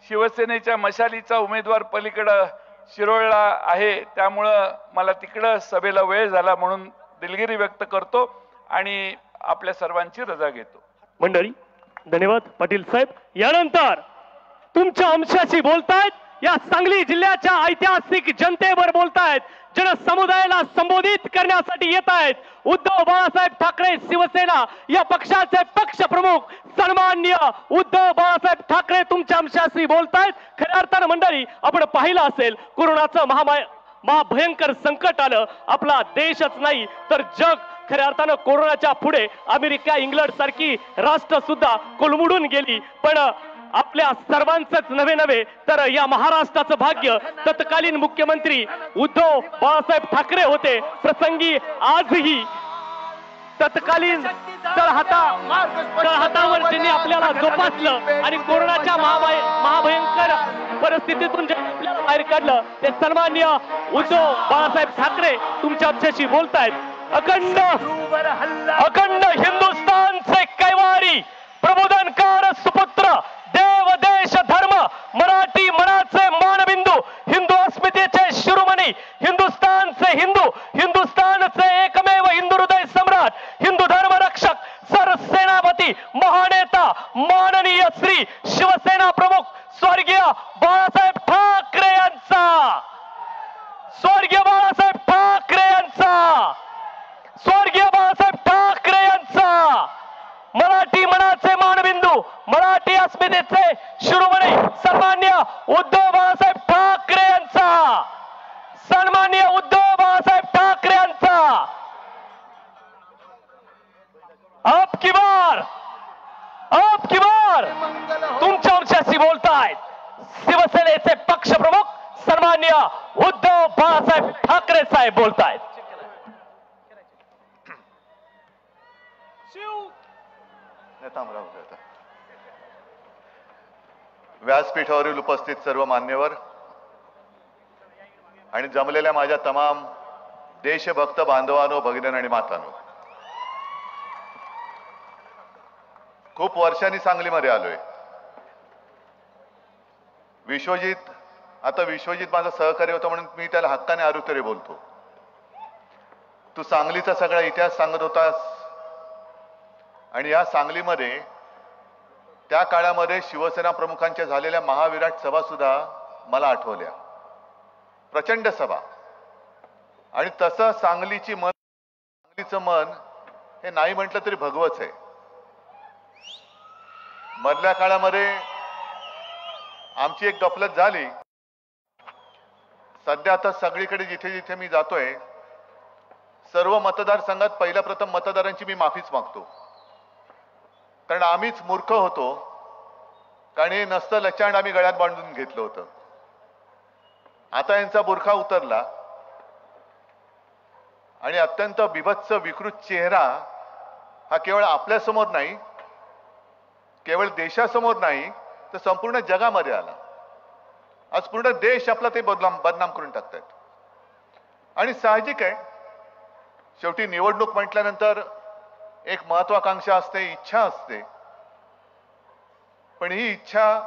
शिवसेनेच्या मशालीचा उमेदवार पलीकडं शिरोळला आहे, त्यामुळं मला तिकडं सभेला वेळ झाला म्हणून दिलगिरी व्यक्त करतो आणि आपल्या सर्वांची रजा घेतो. मंडळी धन्यवाद पाटील साहेब. यानंतर तुमच्या अंशाशी बोलतायत, या सांगली जिल्ह्याच्या ऐतिहासिक जनतेवर बोलतायत, जनसमुदायाला संबोधित करण्यासाठी येत आहेत उद्धव बाळासाहेब ठाकरे शिवसेना या पक्षाचे पक्ष प्रमुख सन्माननीय उद्धव बाळासाहेब ठाकरे तुमच्या अंशाशी बोलतायत. खऱ्या अर्थानं मंडळी आपण पाहिलं असेल, कोरोनाचं महाभयंकर संकट आलं. आपला देशच नाही तर जग खऱ्या अर्थानं कोरोनाच्या पुढे अमेरिका इंग्लंड सारखी राष्ट्र सुद्धा कोलमडून गेली. पण आपल्या सर्वांचंच नव्हे तर या महाराष्ट्राचं भाग्य तत्कालीन मुख्यमंत्री उद्धव बाळासाहेब ठाकरे होते. प्रसंगी आजही तत्कालीन तळहातावर त्यांनी आपल्याला जोपासलं आणि कोरोनाच्या महाभयंकर परिस्थितीतून जे आपल्याला बाहेर काढलं ते सन्माननीय उद्धव बाळासाहेब ठाकरे तुमच्या आमच्याशी बोलतायत. अखंड हिंदुस्थानचे कैवारी प्रबोधनकार सुपुत्र देव देश धर्म मराठी मनाचे मानबिंदू हिंदू अस्मितेचे शिरोमणी हिंदुस्थानचे हिंदुस्थानचे एकमेव हिंदू हृदय सम्राट हिंदू धर्म रक्षक सरसेनापती महानेता माननीय श्री शिवसेना प्रमुख स्वर्गीय बाळासाहेब ठाकरे यांचा स्वर्गीय बाळासाहेब ठाकरे यांचा मराठी मनाचे मानबिंदू मराठी अस्मितेचे शिरोमणी सन्मान्य उद्धव बाळासाहेब ठाकरे यांचा सन्मान्य उद्धव बाळासाहेब ठाकरे यांचा अब की बार तुमच्या अंशाशी बोलतायत शिवसेनेचे पक्ष प्रमुख सन्मान्य उद्धव बाळासाहेब ठाकरे साहेब बोलतायत. व्यासपीठावरील उपस्थित सर्व मान्यवर आणि जमलेल्या माझ्या तमाम देशभक्त बांधवांनो, भगिनींनो आणि मातांनो, खूप वर्षांनी सांगलीमध्ये आलोय. विश्वजित माझा सहकारी होता म्हणून मी त्याला हक्काने आरुतरे बोलतो. तू सांगलीचा सगळा इतिहास सांगत होतास आणि या सांगलीमध्ये त्या काळामध्ये शिवसेना प्रमुखांच्या झालेल्या महाविराट सभा सुद्धा मला आठवल्या, प्रचंड सभा. आणि तसं सांगलीचं मन हे नाही म्हटलं तरी भगवच आहे. मधल्या काळामध्ये आमची एक गफलत झाली. सध्या आता सगळीकडे जिथे जिथे मी जातोय सर्व मतदारसंघात पहिल्या प्रथम मतदारांची मी माफीच मागतो, कारण आम्हीच मूर्ख होतो. कारण हे नसतं लचांड आम्ही गळ्यात बांधून घेतलं होतं. आता यांचा बुरखा उतरला आणि अत्यंत बिभत्स विकृत चेहरा हा केवळ आपल्यासमोर नाही, केवळ देशासमोर नाही तर संपूर्ण जगामध्ये आला. आज पूर्ण देश आपला ते बदनाम करून टाकतायत. आणि साहजिक आहे, शेवटी निवडणूक म्हटल्यानंतर एक महत्वाकांक्षा असते, इच्छा असते. पण ही इच्छा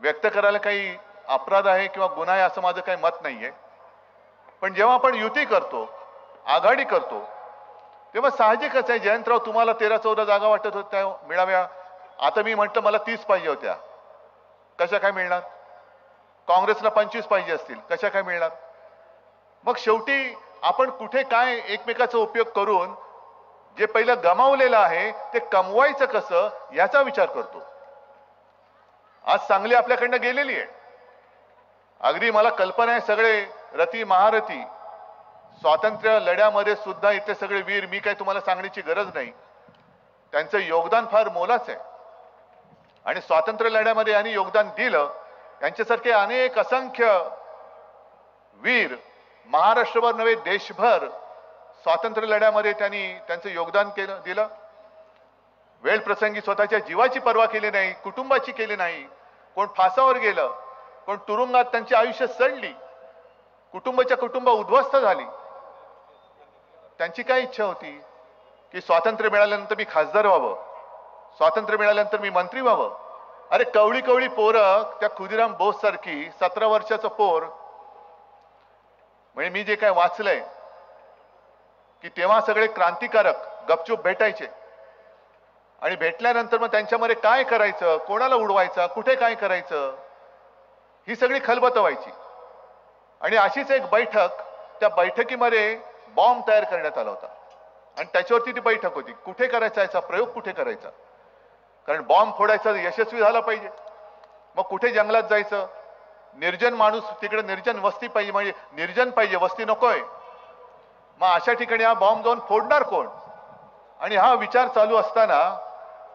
व्यक्त करायला काही अपराध आहे किंवा गुन्हा आहे असं माझं काही मत नाहीये. पण जेव्हा आपण युती करतो, आघाडी करतो, तेव्हा साहजिकच आहे, जयंतराव तुम्हाला 13-14 जागा वाटत होत्या मिळाव्या. आता मी म्हटलं मला 30 पाहिजे होत्या, कशा काय मिळणार? काँग्रेसला 25 पाहिजे असतील, कशा काय मिळणार? मग शेवटी आपण कुठे काय एकमेकाचा उपयोग करून जे पहिलं गमावलेलं आहे ते कमवायचं कसं याचा विचार करतो. आज सांगली आपल्याकडनं गेलेली आहे. अगदी मला कल्पना आहे सगळे रती महारथी स्वातंत्र्य लढ्यामध्ये सुद्धा इथे सगळे वीर, मी काही तुम्हाला सांगण्याची गरज नाही, त्यांचं योगदान फार मोलाचं आहे. आणि स्वातंत्र्य लढ्यामध्ये यांनी योगदान दिलं. यांच्यासारखे अनेक असंख्य वीर महाराष्ट्रभर नव्हे देशभर स्वातंत्र्य लढ्यामध्ये त्यांनी त्यांचं योगदान दिलं. वेळ प्रसंगी स्वतःच्या जीवाची पर्वा केली नाही, कुटुंबाची केली नाही. कोण फासावर गेलं, कोण तुरुंगात त्यांची आयुष्य सडली, कुटुंब उद्ध्वस्त झाली. त्यांची काय इच्छा होती की स्वातंत्र्य मिळाल्यानंतर मी खासदार व्हावं, स्वातंत्र्य मिळाल्यानंतर मी मंत्री व्हावं. अरे कवळी कवळी पोरं, त्या खुदिराम बोस सारखी 17 वर्षाचं पोर, म्हणजे मी जे काय वाचलंय की तेव्हा सगळे क्रांतिकारक गपचूप भेटायचे आणि भेटल्यानंतर मग त्यांच्यामध्ये काय करायचं, कोणाला उडवायचं, कुठे काय करायचं, ही सगळी खलबतं व्हायची. आणि अशीच एक बैठक, त्या बैठकीमध्ये बॉम्ब तयार करण्यात आला होता आणि त्याच्यावरती ती बैठक होती. कुठे करायचा याचा प्रयोग, कुठे करायचा, कारण बॉम्ब फोडायचा यशस्वी झाला पाहिजे. मग कुठे जंगलात जायचं, निर्जन माणूस, तिकडे निर्जन वस्ती पाहिजे, म्हणजे निर्जन पाहिजे, वस्ती नकोय. मग अशा ठिकाणी हा बॉम्ब जाऊन फोडणार कोण. आणि हा विचार चालू असताना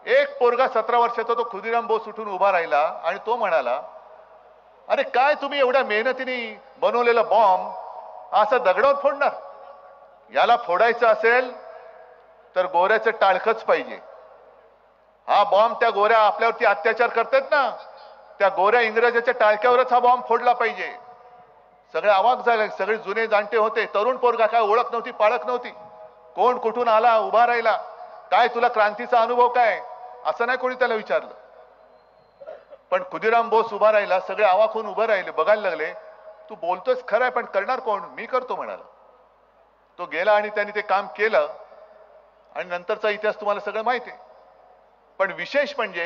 एक पोरगा 17 वर्षाचा तो खुदिराम बोस उठून उभा राहिला आणि तो म्हणाला, अरे काय तुम्ही एवढ्या मेहनतीने बनवलेला बॉम्ब असा दगडावर फोडणार, याला फोडायचं असेल तर गोऱ्याचं टाळखंच पाहिजे. हा बॉम्ब त्या गोऱ्या आपल्यावरती अत्याचार करतात ना, त्या गोऱ्या इंग्रजाच्या टाळक्यावरच हा बॉम्ब फोडला पाहिजे. सगळे अवाक झाले, सगळे जुने जाणते होते. तरुण पोरगा, काय ओळख नव्हती, पाळख नव्हती, कोण कुठून आला, उभा राहिला, काय तुला क्रांतीचा अनुभव काय, असं नाही कोणी त्याला विचारलं. पण खुदिराम बोस उभा राहिला, सगळे अवाक होऊन उभं राहिले, बघायला लागले, तू बोलतोस खरं आहे पण करणार कोण, मी करतो म्हणाला. तो गेला आणि त्यांनी ते काम केलं आणि नंतरचा इतिहास तुम्हाला सगळं माहिती आहे. पण विशेष म्हणजे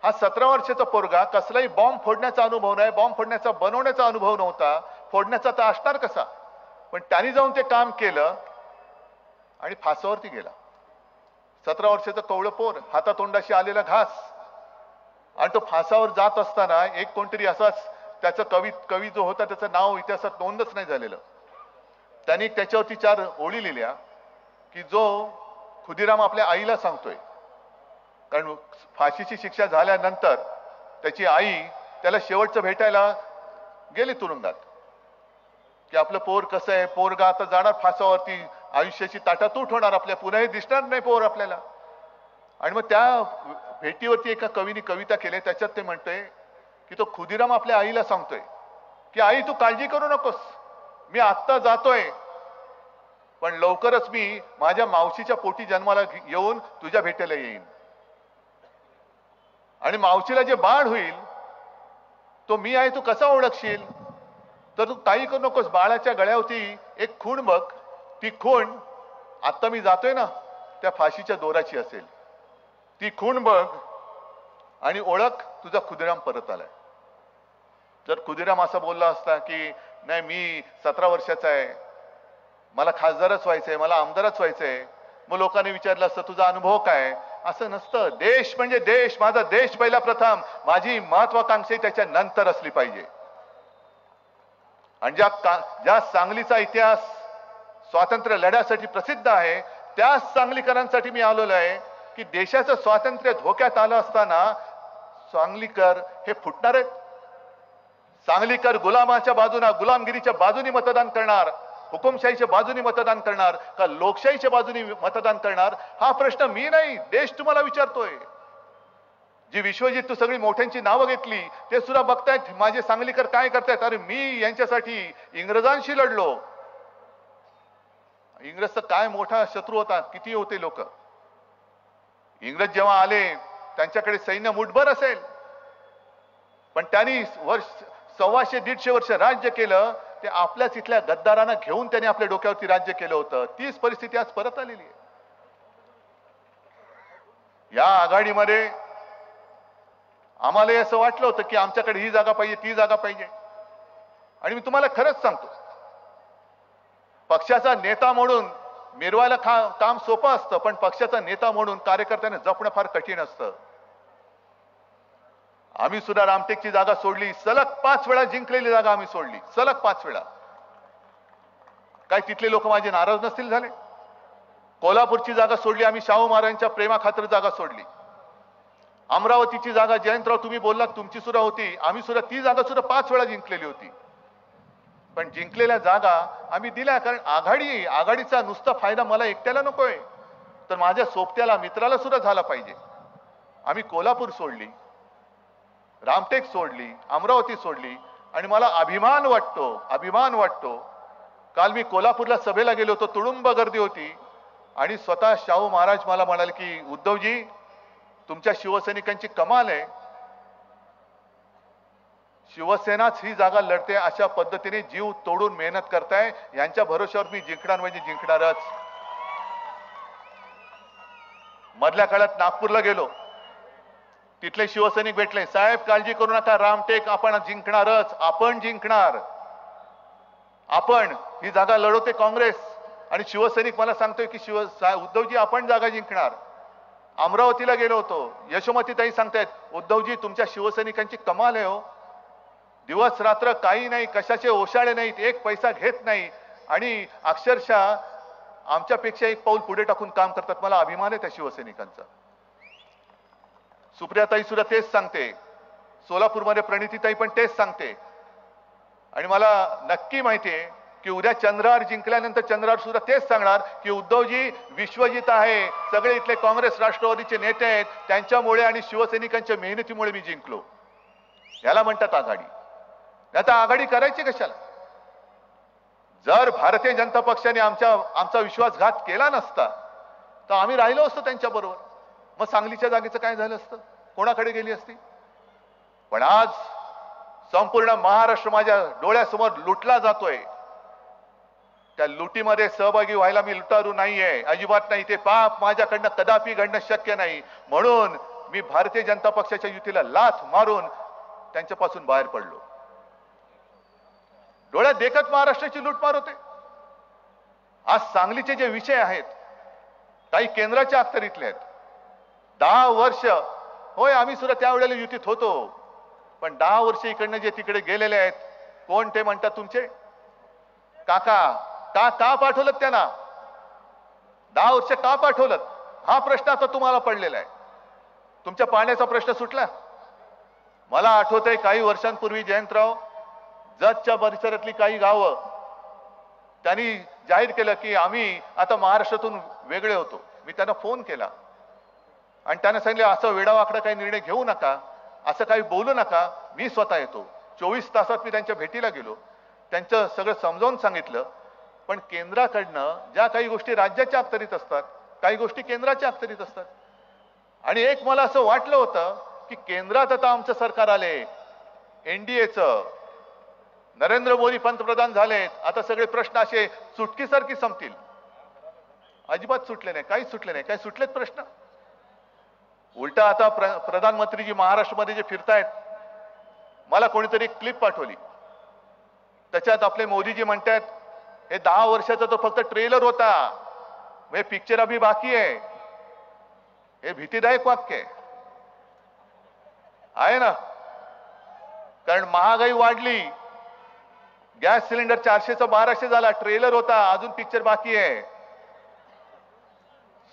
हा 17 वर्षाचा पोरगा कसलाही बॉम्ब फोडण्याचा अनुभव नाही, बॉम्ब फोडण्याचा बनवण्याचा अनुभव नव्हता, फोडण्याचा तर असणार कसा, पण त्यांनी जाऊन ते काम केलं आणि फासावरती गेला. 17 वर्षाचं कवळं पोर, हातातोंडाशी आलेला घास. आणि तो फासावर जात असताना एक कोणतरी असाच, त्याचं कवी जो होता त्याचं नाव इतिहासात नोंदच नाही झालेलं, त्यांनी त्याच्यावरती 4 ओळी लिहिल्या की जो खुदिराम आपल्या आईला सांगतोय, कारण फाशीची शिक्षा झाल्यानंतर त्याची आई त्याला शेवटचं भेटायला गेली तुरुंगात, की आपलं पोर कसं आहे, पोरगा आता जाणार फासावरती, आयुष्याची ताटातूट होणार, आपल्या पुन्हा दिसणार नाही पोर आपल्याला. आणि मग त्या भेटीवरती एका कवीने कविता केली, त्याच्यात ते म्हणतोय की तो खुदिराम आपल्या आईला सांगतोय की आई तू काळजी करू नकोस, मी आत्ता जातोय, पण लवकरच मी माझ्या मावशीच्या पोटी जन्माला येऊन तुझ्या भेटीला येईन. आणि मावशीला जे बाळ होईल तो मी आहे, तू कसा ओळखशील, तर तू काही करू नकोस, बाळाच्या गळ्यावरती एक खूण बघ, ती खूण आता मी जातोय ना त्या फाशीच्या दोराची असेल, ती खूण बघ आणि ओळख तुझा खुदिराम परत आलाय. जर खुदिराम असा बोलला असता की नाही मी 17 वर्षाचा आहे, मला खासदारच व्हायचंय, मला आमदारच व्हायचंय, मग लोकांनी विचारलं असतं तुझा अनुभव काय, असं नसतं. देश म्हणजे देश, माझा देश पहिला प्रथम, माझी महत्वाकांक्षा त्याच्या नंतर असली पाहिजे. आणि ज्या सांगलीचा इतिहास स्वातंत्र्य लढ्यासाठी प्रसिद्ध आहे, त्याच सांगलीकरांसाठी मी आलेलो आहे की देशाचं स्वातंत्र्य धोक्यात आलं असताना सांगलीकर हे फुटणार आहेत. सांगलीकर गुलामाच्या बाजूने, गुलामगिरीच्या बाजूने मतदान करणार, हुकुमशाहीच्या बाजूने मतदान करणार का लोकशाहीच्या बाजूने मतदान करणार, हा प्रश्न मी नाही, देश तुम्हाला विचारतोय. जी विश्वजित तू सगळी मोठ्यांची नावं घेतली ते सुद्धा बघतायत माझे सांगलीकर काय करतायत. अरे मी यांच्यासाठी इंग्रजांशी लढलो. इंग्रजचा काय मोठा शत्रू होता, किती होते लोक. इंग्रज जेव्हा आले त्यांच्याकडे सैन्य मुठभर असेल, पण त्यांनी 125-150 वर्ष राज्य केलं. ते आपल्याच इथल्या गद्दारांना घेऊन त्यांनी आपल्या डोक्यावरती राज्य केलं होतं. तीच परिस्थिती आज परत आलेली आहे. या आघाडीमध्ये आम्हाला असं वाटलं होतं की आमच्याकडे ही जागा पाहिजे, ती जागा पाहिजे. आणि मी तुम्हाला खरंच सांगतो, पक्षाचा नेता म्हणून मिरवायला काम सोपं असतं, पण पक्षाचा नेता म्हणून कार्यकर्त्यांना जपणं फार कठीण असतं. आम्ही सुद्धा रामटेकची जागा सोडली, सलग 5 वेळा जिंकलेली जागा आम्ही सोडली, सलग 5 वेळा. काय तिथले लोक माझे नाराज नसतील झाले? कोल्हापूरची जागा सोडली आम्ही, शाहू महाराजांच्या प्रेमाखातर जागा सोडली. अमरावतीची जागा जयंतराव तुम्ही बोललात तुमची सुद्धा होती, आम्ही सुद्धा ती जागा सुद्धा 5 वेळा जिंकलेली होती. पण जिंकलेल्या जागा आम्ही दिल्या, कारण आघाडीचा नुसता फायदा मला एकट्याला नकोय, तर माझ्या सोबत्याला मित्राला सुद्धा झाला पाहिजे. आम्ही कोल्हापूर सोडली, रामटेक सोडली, अमरावती सोडली, आणि मला अभिमान वाटतो. काल मी कोल्हापूरला सभेला गेलो होतो, तुडुंब गर्दी होती, आणि स्वतः शाहू महाराज मला म्हणाले की उद्धवजी तुमच्या शिवसैनिकांची कमाल आहे, शिवसेनाच ही जागा लढते, अशा पद्धतीने जीव तोडून मेहनत करताय, यांच्या भरोश्यावर मी जिंकणार म्हणजे जिंकणारच. मधल्या काळात नागपूरला गेलो, तिथले शिवसैनिक भेटले, साहेब काळजी करू नका, रामटेक आपण जिंकणारच, आपण जिंकणार, आपण ही जागा लढवते काँग्रेस. आणि शिवसैनिक मला सांगतोय की उद्धवजी आपण जागा जिंकणार. अमरावतीला गेलो होतो, यशोमतीताई सांगतायत उद्धवजी तुमच्या शिवसैनिकांची कमाल आहे हो, दिवस रात्र काही नाही, कशाचे ओशाळे नाहीत, एक पैसा घेत नाही, आणि अक्षरशः आमच्यापेक्षा एक पाऊल पुढे टाकून काम करतात. मला अभिमान आहे त्या शिवसैनिकांचा. सुप्रियाताई सुद्धा तेच सांगते, सोलापूरमध्ये प्रणितीताई पण तेच सांगते. आणि मला नक्की माहिती आहे की उद्या चंद्रहार जिंकल्यानंतर चंद्रहार सुद्धा तेच सांगणार की उद्धवजी विश्वजित आहे, सगळे इथले काँग्रेस राष्ट्रवादीचे नेते आहेत, त्यांच्यामुळे आणि शिवसैनिकांच्या मेहनतीमुळे मी जिंकलो. याला म्हणतात आघाडी. आता आघाडी करायची कशाला? जर भारतीय जनता पक्षाने आमचा विश्वासघात केला नसता तर आम्ही राहिलो असतो त्यांच्या बरोबर. मग सांगलीच्या जागेचं काय झालं असतं, कोणाकडे गेली असती? पण आज संपूर्ण महाराष्ट्र माझ्या डोळ्यासमोर लुटला जातोय. त्या लुटीमध्ये सहभागी व्हायला मी लुटारू नाहीये, अजिबात नाही. ते पाप माझ्याकडनं कदापि घडणं शक्य नाही. म्हणून मी भारतीय जनता पक्षाच्या युतीला लाथ मारून त्यांच्यापासून बाहेर पडलो. डोळ्यात देखत महाराष्ट्राची लूटमार होते. आज सांगलीचे जे विषय आहेत काही केंद्राच्या अखत्यारीतले आहेत. 10 वर्ष होय आम्ही सुद्धा त्यावेळेला युतीत होतो, पण 10 वर्ष इकडनं जे तिकडे गेलेले आहेत, कोण ते म्हणतात तुमचे काका, का पाठवलं त्यांना? 10 वर्ष का पाठवलं? हा प्रश्न आता तुम्हाला पडलेला आहे. तुमच्या पाण्याचा प्रश्न सुटला? मला आठवतंय काही वर्षांपूर्वी जयंतराव जतच्या परिसरातली काही गावं त्यांनी जाहीर केलं की आम्ही आता महाराष्ट्रातून वेगळे होतो. मी त्यांना फोन केला आणि त्यांना सांगितलं असं वेडावाकडा काही निर्णय घेऊ नका, असं काही बोलू नका, मी स्वतः येतो. 24 तासात मी त्यांच्या भेटीला गेलो, त्यांचं सगळं समजावून सांगितलं. पण केंद्राकडनं ज्या काही गोष्टी राज्याच्या अखत्यारीत असतात, काही गोष्टी केंद्राच्या अखत्यारीत असतात. आणि एक मला असं वाटलं होतं की केंद्रात आता आमचं सरकार आले, एनडीएचं, नरेंद्र मोदी पंतप्रधान झालेत, आता सगळे प्रश्न असे सुटकीसारखी संपतील. अजिबात सुटले नाही, काही सुटले नाही. काय सुटलेत प्रश्न? उलटा आता प्रधानमंत्रीजी महाराष्ट्रामध्ये जे फिरतायत, मला कोणीतरी क्लिप पाठवली, त्याच्यात आपले मोदीजी म्हणतायत हे 10 वर्षाचा तो फक्त ट्रेलर होता, हे पिक्चर अभी बाकी आहे. हे भीतीदायक वाक्य आहे ना, कारण महागाई वाढली, गॅस सिलेंडर 400चा 1200 झाला, ट्रेलर होता, अजून पिक्चर बाकी आहे.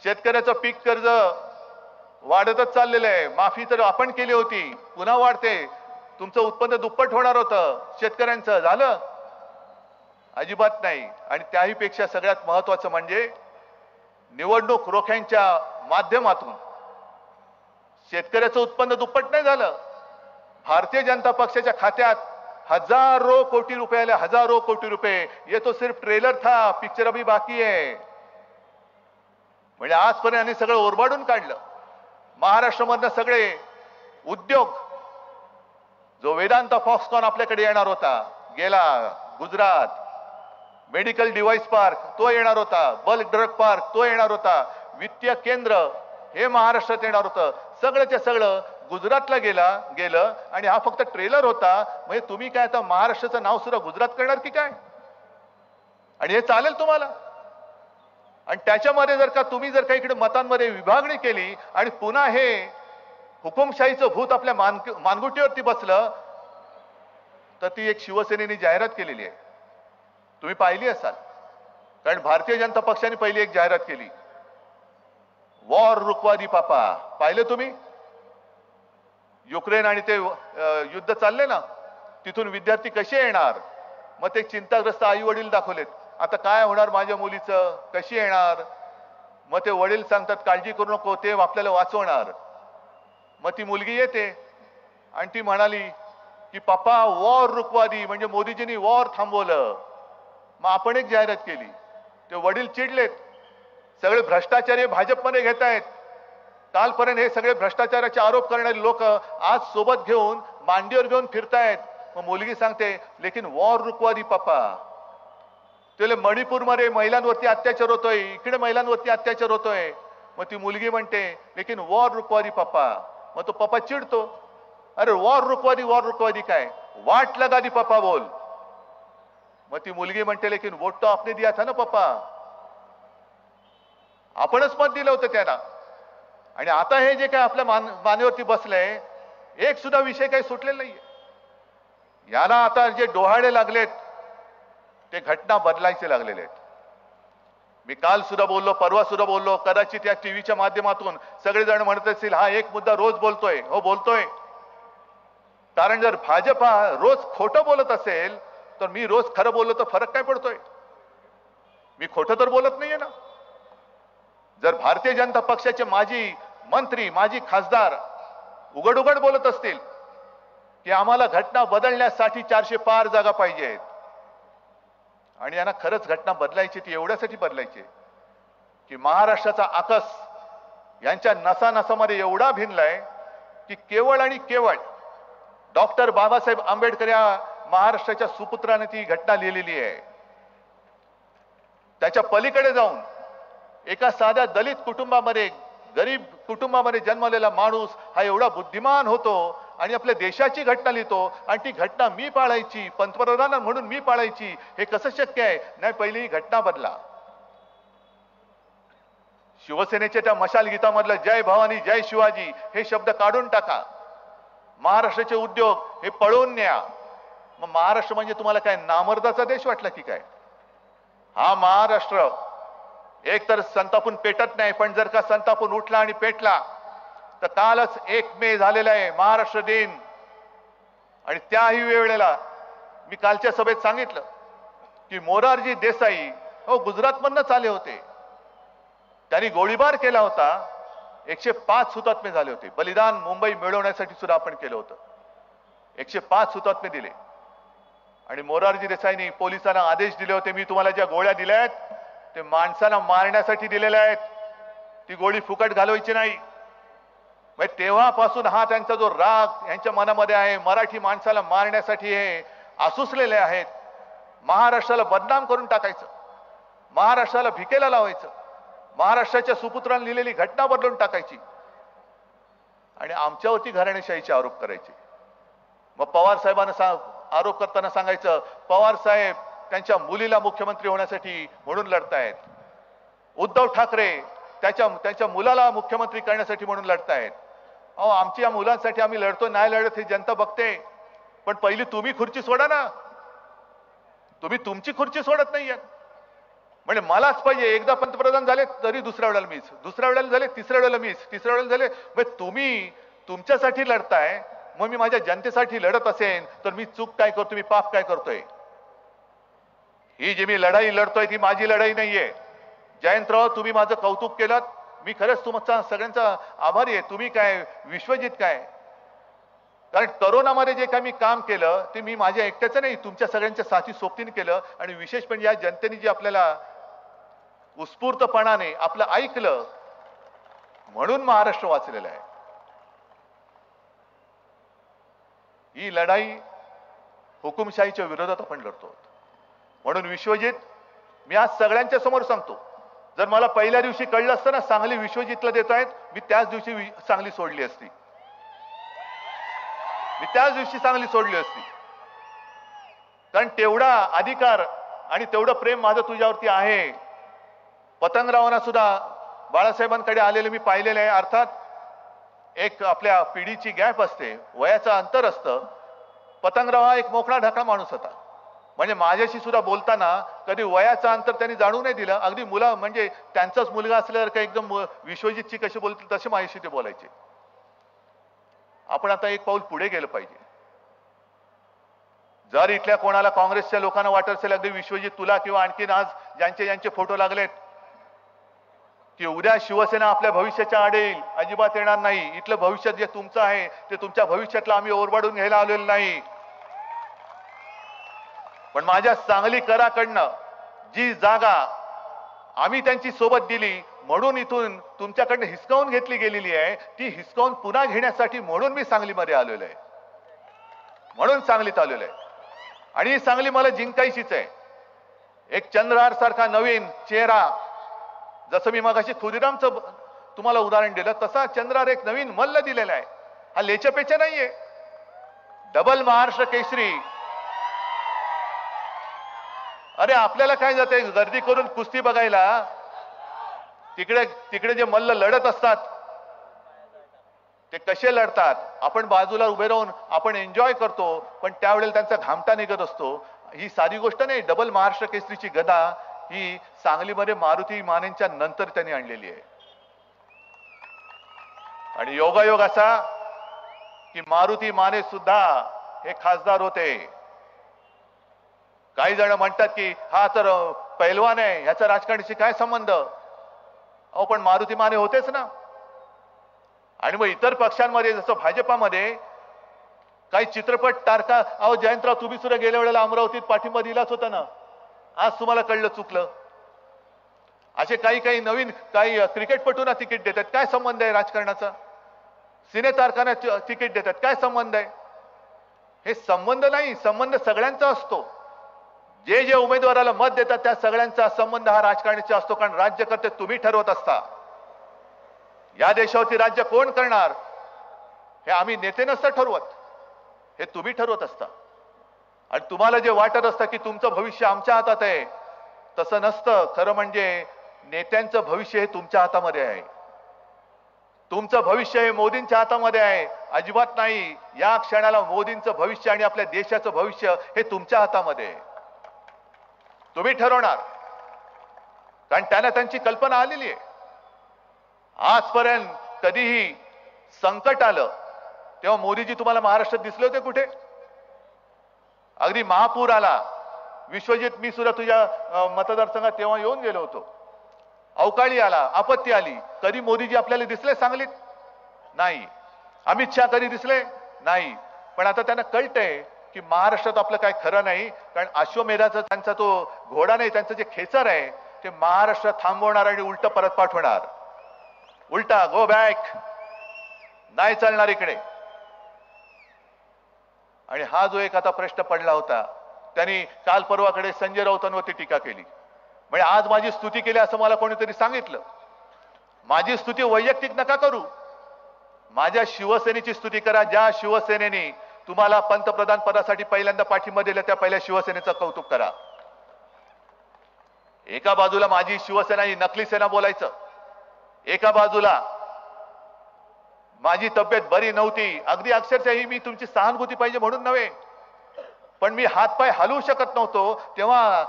शेतकऱ्याचं पीक कर्ज वाढतच चाललेलं आहे, माफी तर आपण केली होती, पुन्हा वाढते. तुमचं उत्पन्न दुप्पट होणार होतं शेतकऱ्यांचं, झालं? अजिबात नाही. आणि त्याही पेक्षा सगळ्यात महत्वाचं म्हणजे निवडणूक रोख्यांच्या माध्यमातून शेतकऱ्याचं उत्पन्न दुप्पट नाही झालं. भारतीय जनता पक्षाच्या खात्यात हजारों कोटी रुपये आले, हजारों कोटी रुपये. ये तो सिर्फ ट्रेलर था, पिक्चर अभी बाकी आहे. म्हणजे आजपर्यंत सगळं ओरबाडून काढलं. महाराष्ट्रामधनं सगळे उद्योग, जो वेदांता फॉक्सकॉन आपल्याकडे येणार होता, गेला. गुजरात, मेडिकल डिव्हाइस पार्क तो येणार होता, बल्क ड्रग पार्क तो येणार होता, वित्तीय केंद्र हे महाराष्ट्रात येणार होतं. सगळंच्या सगळं गुजरातला गेलं आणि हा फक्त ट्रेलर होता. म्हणजे तुम्ही काय आता महाराष्ट्राचं नाव सुद्धा गुजरात करणार की काय? आणि हे चालेल तुम्हाला? आणि त्याच्यामध्ये जर का तुम्ही जर का इकडे मतांमध्ये विभागणी केली आणि पुन्हा हे हुकुमशाहीचं भूत आपल्या मानगुटीवरती बसलं तर ती एक शिवसेनेने जाहिरात केलेली आहे, तुम्ही पाहिली असाल. कारण भारतीय जनता पक्षाने पहिली एक जाहिरात केली, वॉर रुकवादी पापा. पाहिलं तुम्ही? युक्रेन आणि ते युद्ध चालले ना, तिथून विद्यार्थी कसे येणार, मग ते चिंताग्रस्त आई वडील दाखवलेत. आता काय होणार माझ्या मुलीचं, कशी येणार, मग ते वडील सांगतात काळजी करू नको, ते आपल्याला वाचवणार. मग ती मुलगी येते आणि ती म्हणाली की पप्पा वॉर रुकवादी, म्हणजे मोदीजींनी वॉर थांबवलं. मग आपण एक जाहिरात केली, ते वडील चिडलेत, सगळे भ्रष्टाचारी भाजपमध्ये घेत आहेत. कालपर्यंत हे सगळे भ्रष्टाचाराचे आरोप करणारे लोक आज सोबत घेऊन मांडीवर घेऊन फिरतायत. मग मुलगी सांगते लेकिन वॉर रुकवादी पप्पा. त्याला मणिपूरमध्ये महिलांवरती अत्याचार होतोय, इकडे महिलांवरती अत्याचार होतोय. मग ती मुलगी म्हणते लेकिन वॉर रुकवादी पप्पा. मग तो पप्पा चिडतो, अरे वॉर रुकवादी काय, वाट लगा दी पप्पा बोल. मग ती मुलगी म्हणते लेकिन वोट तो आपने दिया था ना पप्पा, आपणच मत दिलं होतं त्यांना. आणि आता हे जे काय आपल्या मानेवरती बसलंय, एक सुद्धा विषय काही सुटलेला नाहीये. याला आता जे डोहाळे लागलेत ते घटना बदलायचे लागलेले आहेत. मी काल सुद्धा बोललो, परवा सुद्धा बोललो, कदाचित या टीव्हीच्या माध्यमातून सगळेजण म्हणत असतील हा एक मुद्दा रोज बोलतोय. हो बोलतोय, कारण जर भाजप हा रोज खोटं बोलत असेल तर मी रोज खरं बोललो तर फरक काय पडतोय? मी खोटं तर बोलत नाहीये ना. जर भारतीय जनता पक्षाचे माजी मंत्री, माजी खासदार उघड उघड बोलत असतील की आम्हाला घटना बदलण्यासाठी 400 पार जागा पाहिजेत, आणि यांना खरंच घटना बदलायची, ती एवढ्यासाठी बदलायची की महाराष्ट्राचा आकस यांच्या नसानसामध्ये एवढा भिनलाय की केवळ आणि केवळ डॉक्टर बाबासाहेब आंबेडकर या महाराष्ट्राच्या सुपुत्राने ती घटना लिहिलेली आहे. त्याच्या पलीकडे जाऊन एका साध्या दलित कुटुंबामध्ये, गरीब कुटुंबामध्ये जन्मलेला माणूस हा एवढा बुद्धिमान होतो आणि आपल्या देशाची घटना लिहितो, आणि ती घटना मी पाळायची, पंतप्रधान म्हणून मी पाळायची, हे कसं शक्य आहे? नाही, पहिली ही घटना बदला. शिवसेनेच्या त्या मशाल गीतामधलं जय भवानी जय शिवाजी हे शब्द काढून टाका. महाराष्ट्राचे उद्योग हे पळवून न्या. मग महाराष्ट्र म्हणजे तुम्हाला काय नामर्दाचा देश वाटला की काय? हा महाराष्ट्र एक तर संतापून पेटत नाही, पण जर का संतापून उठला आणि पेटला तर कालच 1 मे झालेला आहे महाराष्ट्र दिन. आणि त्याही वेळेला मी कालच्या सभेत सांगितलं की मोरारजी देसाई हो गुजरातमधनच आले होते, त्यांनी गोळीबार केला होता, 105 हुतात्मे झाले होते. बलिदान मुंबई मिळवण्यासाठी सुद्धा आपण केलं होतं. 105 हुतात्मे दिले. आणि मोरारजी देसाईंनी पोलिसांना आदेश दिले होते, मी तुम्हाला ज्या गोळ्या दिल्या आहेत ते माणसाला मारण्यासाठी दिलेल्या आहेत, ती गोळी फुकट घालवायची नाही. म्हणजे तेव्हापासून हा त्यांचा जो राग यांच्या मनामध्ये आहे, मराठी माणसाला मारण्यासाठी हे आसुसलेले आहेत. महाराष्ट्राला बदनाम करून टाकायचं, महाराष्ट्राला भिकेला लावायचं, महाराष्ट्राच्या सुपुत्रांनी लिहिलेली घटना बदलून टाकायची आणि आमच्यावरती घराणेशाहीचे आरोप करायचे. मग पवार साहेबांना आरोप करताना सांगायचं पवार साहेब त्यांच्या मुलीला मुख्यमंत्री होण्यासाठी म्हणून लढतायत. उद्धव ठाकरे त्यांच्या मुलाला मुख्यमंत्री करण्यासाठी म्हणून लढतायत. अहो, आमच्या मुलांसाठी आम्ही लढतो, नाही लढत हे जनता बघते. पण पहिली तुम्ही खुर्ची सोडा ना. तुम्ही तुमची खुर्ची सोडत नाहीये. म्हणजे मलाच पाहिजे, एकदा पंतप्रधान झाले तरी दुसऱ्या वेळेला मीच, दुसऱ्या वेळेला झाले तिसऱ्या वेळेला मीच, तिसऱ्या वेळेला झाले. म्हणजे तुम्ही तुमच्यासाठी लढताय, मग मी माझ्या जनतेसाठी लढत असेन तर मी चूक काय करतो, मी पाप काय करतोय? ही जी मी लढाई लढतोय ती माझी लढाई नाहीये. जयंतराव, तुम्ही माझं कौतुक केलं, मी खरंच तुमचा सगळ्यांचा आभारी आहे. तुम्ही काय, विश्वजित काय, कारण करोनामध्ये जे काही मी काम केलं ते मी माझ्या एकट्याचं नाही, तुमच्या सगळ्यांच्या साथी सोबतीने केलं. आणि विशेष म्हणजे या जनतेने जे आपल्याला उत्स्फूर्तपणाने आपलं ऐकलं म्हणून महाराष्ट्र वाचलेला आहे. ही लढाई हुकुमशाहीच्या विरोधात आपण लढतो. म्हणून विश्वजित, मी आज सगळ्यांच्या समोर सांगतो, जर मला पहिल्या दिवशी कळलं असतं ना सांगली विश्वजितला देत आहेत, मी त्याच दिवशी सांगली सोडली असती, मी त्याच दिवशी सांगली सोडली असती. कारण तेवढा अधिकार आणि तेवढं प्रेम माझं तुझ्यावरती आहे. पतंगरावांना सुद्धा बाळासाहेबांकडे आलेले मी पाहिलेले आहे. अर्थात एक आपल्या पिढीची गॅप असते, वयाचं अंतर असतं. पतंगराव हा एक मोकळा ढाकळा माणूस होता. म्हणजे माझ्याशी सुद्धा बोलताना कधी वयाचं अंतर त्यांनी जाणू नाही दिलं. अगदी मुला म्हणजे त्यांचाच मुलगा असल्यावर काही एकदम विश्वजितची कशी बोलतील तसे माझ्याशी ते बोलायचे. आपण आता एक पाऊल पुढे गेलं पाहिजे. जर इथल्या कोणाला काँग्रेसच्या लोकांना वाटत असेल अगदी विश्वजित तुला किंवा आणखीन आज ज्यांचे फोटो लागलेत की उद्या शिवसेना आपल्या भविष्याच्या आड येईल, अजिबात येणार नाही. इथलं भविष्य जे तुमचं आहे ते तुमच्या भविष्यातलं आम्ही ओरबाडून घ्यायला आलेलो नाही. पण माझ्या सांगलीकराकडनं जी जागा आम्ही त्यांची सोबत दिली म्हणून इथून तुमच्याकडनं हिसकावून घेतली गेलेली आहे, ती हिसकावून पुन्हा घेण्यासाठी म्हणून मी सांगलीमध्ये आलेलो आहे. म्हणून सांगलीत आलेलो आहे. आणि ही सांगली मला जिंकायचीच आहे. एक चंद्रहार सारखा नवीन चेहरा, जसं मी मगाशी खुदिरामचं तुम्हाला उदाहरण दिलं तसा चंद्रहार एक नवीन मल्ल दिलेला आहे. हा लेचपेचा नाहीये. डबल महाराष्ट्र केसरी. अरे आपल्याला काय जाते गर्दी करून कुस्ती बघायला, तिकडे जे मल्ल लढत असतात ते कसे लढतात, आपण बाजूला उभे राहून आपण एन्जॉय करतो, पण त्यावेळेला त्यांचा घामटा निघत असतो. ही साधी गोष्ट नाही. डबल महाराष्ट्र केसरीची गदा ही सांगलीमध्ये मारुती मानेंच्या नंतर त्यांनी आणलेली आहे. आणि योगायोग असा की मारुती माने सुद्धा हे खासदार होते. काही जण म्हणतात की हा तर पैलवान आहे, ह्याचा राजकारणाशी काय संबंध. अहो पण मारुती माने होतेच ना. आणि मग इतर पक्षांमध्ये जसं भाजपामध्ये काही चित्रपट तारका, अहो जयंतराव तुम्ही सुद्धा गेल्या वेळेला अमरावतीत पाठिंबा दिलाच होता ना, आज तुम्हाला कळलं चुकलं. असे काही नवीन काही क्रिकेटपटूंना तिकीट देतात, काय संबंध आहे राजकारणाचा. सिने तारकांना तिकीट देतात, काय संबंध आहे. हे संबंध नाही, संबंध सगळ्यांचा असतो. जे उमेदवाराला मत देतात त्या सगळ्यांचा संबंध हा राजकारणाचा असतो. कारण राज्यकर्ते तुम्ही ठरवत असता. या देशावरती राज्य कोण करणार हे आम्ही नेते नसतं ठरवत, हे तुम्ही ठरवत असता. आणि तुम्हाला जे वाटत असतं की तुमचं भविष्य आमच्या हातात आहे, तसं नसतं. खरं म्हणजे नेत्यांचं भविष्य हे तुमच्या हातामध्ये आहे. तुमचं भविष्य हे मोदींच्या हातामध्ये आहे, अजिबात नाही. या क्षणाला मोदींचं भविष्य आणि आपल्या देशाचं भविष्य हे तुमच्या हातामध्ये आहे. तुम्ही ठरवणार, कारण त्यांना त्यांची कल्पना आलेली आहे. आजपर्यंत कधीही संकट आलं तेव्हा मोदीजी तुम्हाला महाराष्ट्रात दिसले होते कुठे. अगदी महापूर आला, विश्वजित मी सुद्धा तुझ्या मतदारसंघात तेव्हा येऊन गेलो होतो. अवकाळी आला, आपत्ती आली, कधी मोदीजी आपल्याला दिसले सांगलीत नाही. अमित शहा कधी दिसले नाही. पण आता त्यांना कळतंय की महाराष्ट्रात आपलं काय खरं नाही. कारण अश्वमेधाचा त्यांचा तो घोडा नाही, त्यांचं जे खेचर आहे ते महाराष्ट्रात थांबवणार आणि उलट परत पाठवणार. उलटा गो बॅक, नाही चालणार इकडे. आणि हा जो एक आता प्रश्न पडला होता, त्यांनी काल परवाकडे संजय राऊतांवरती टीका केली. म्हणजे आज माझी स्तुती केली असं मला कोणीतरी सांगितलं. माझी स्तुती वैयक्तिक नका करू, माझ्या शिवसेनेची स्तुती करा. ज्या शिवसेनेने तुम्हाला पंतप्रधान पदासाठी पहिल्यांदा पाठिंबा दिला त्या पहिल्या शिवसेनेचं कौतुक करा. एका बाजूला माझी शिवसेना ही नकली सेना बोलायचं, एका बाजूला माझी तब्येत बरी नव्हती, अगदी अक्षरशः ही मी तुमची सहानुभूती पाहिजे म्हणून नव्हे, पण मी हातपाय हलवू शकत नव्हतो. तेव्हा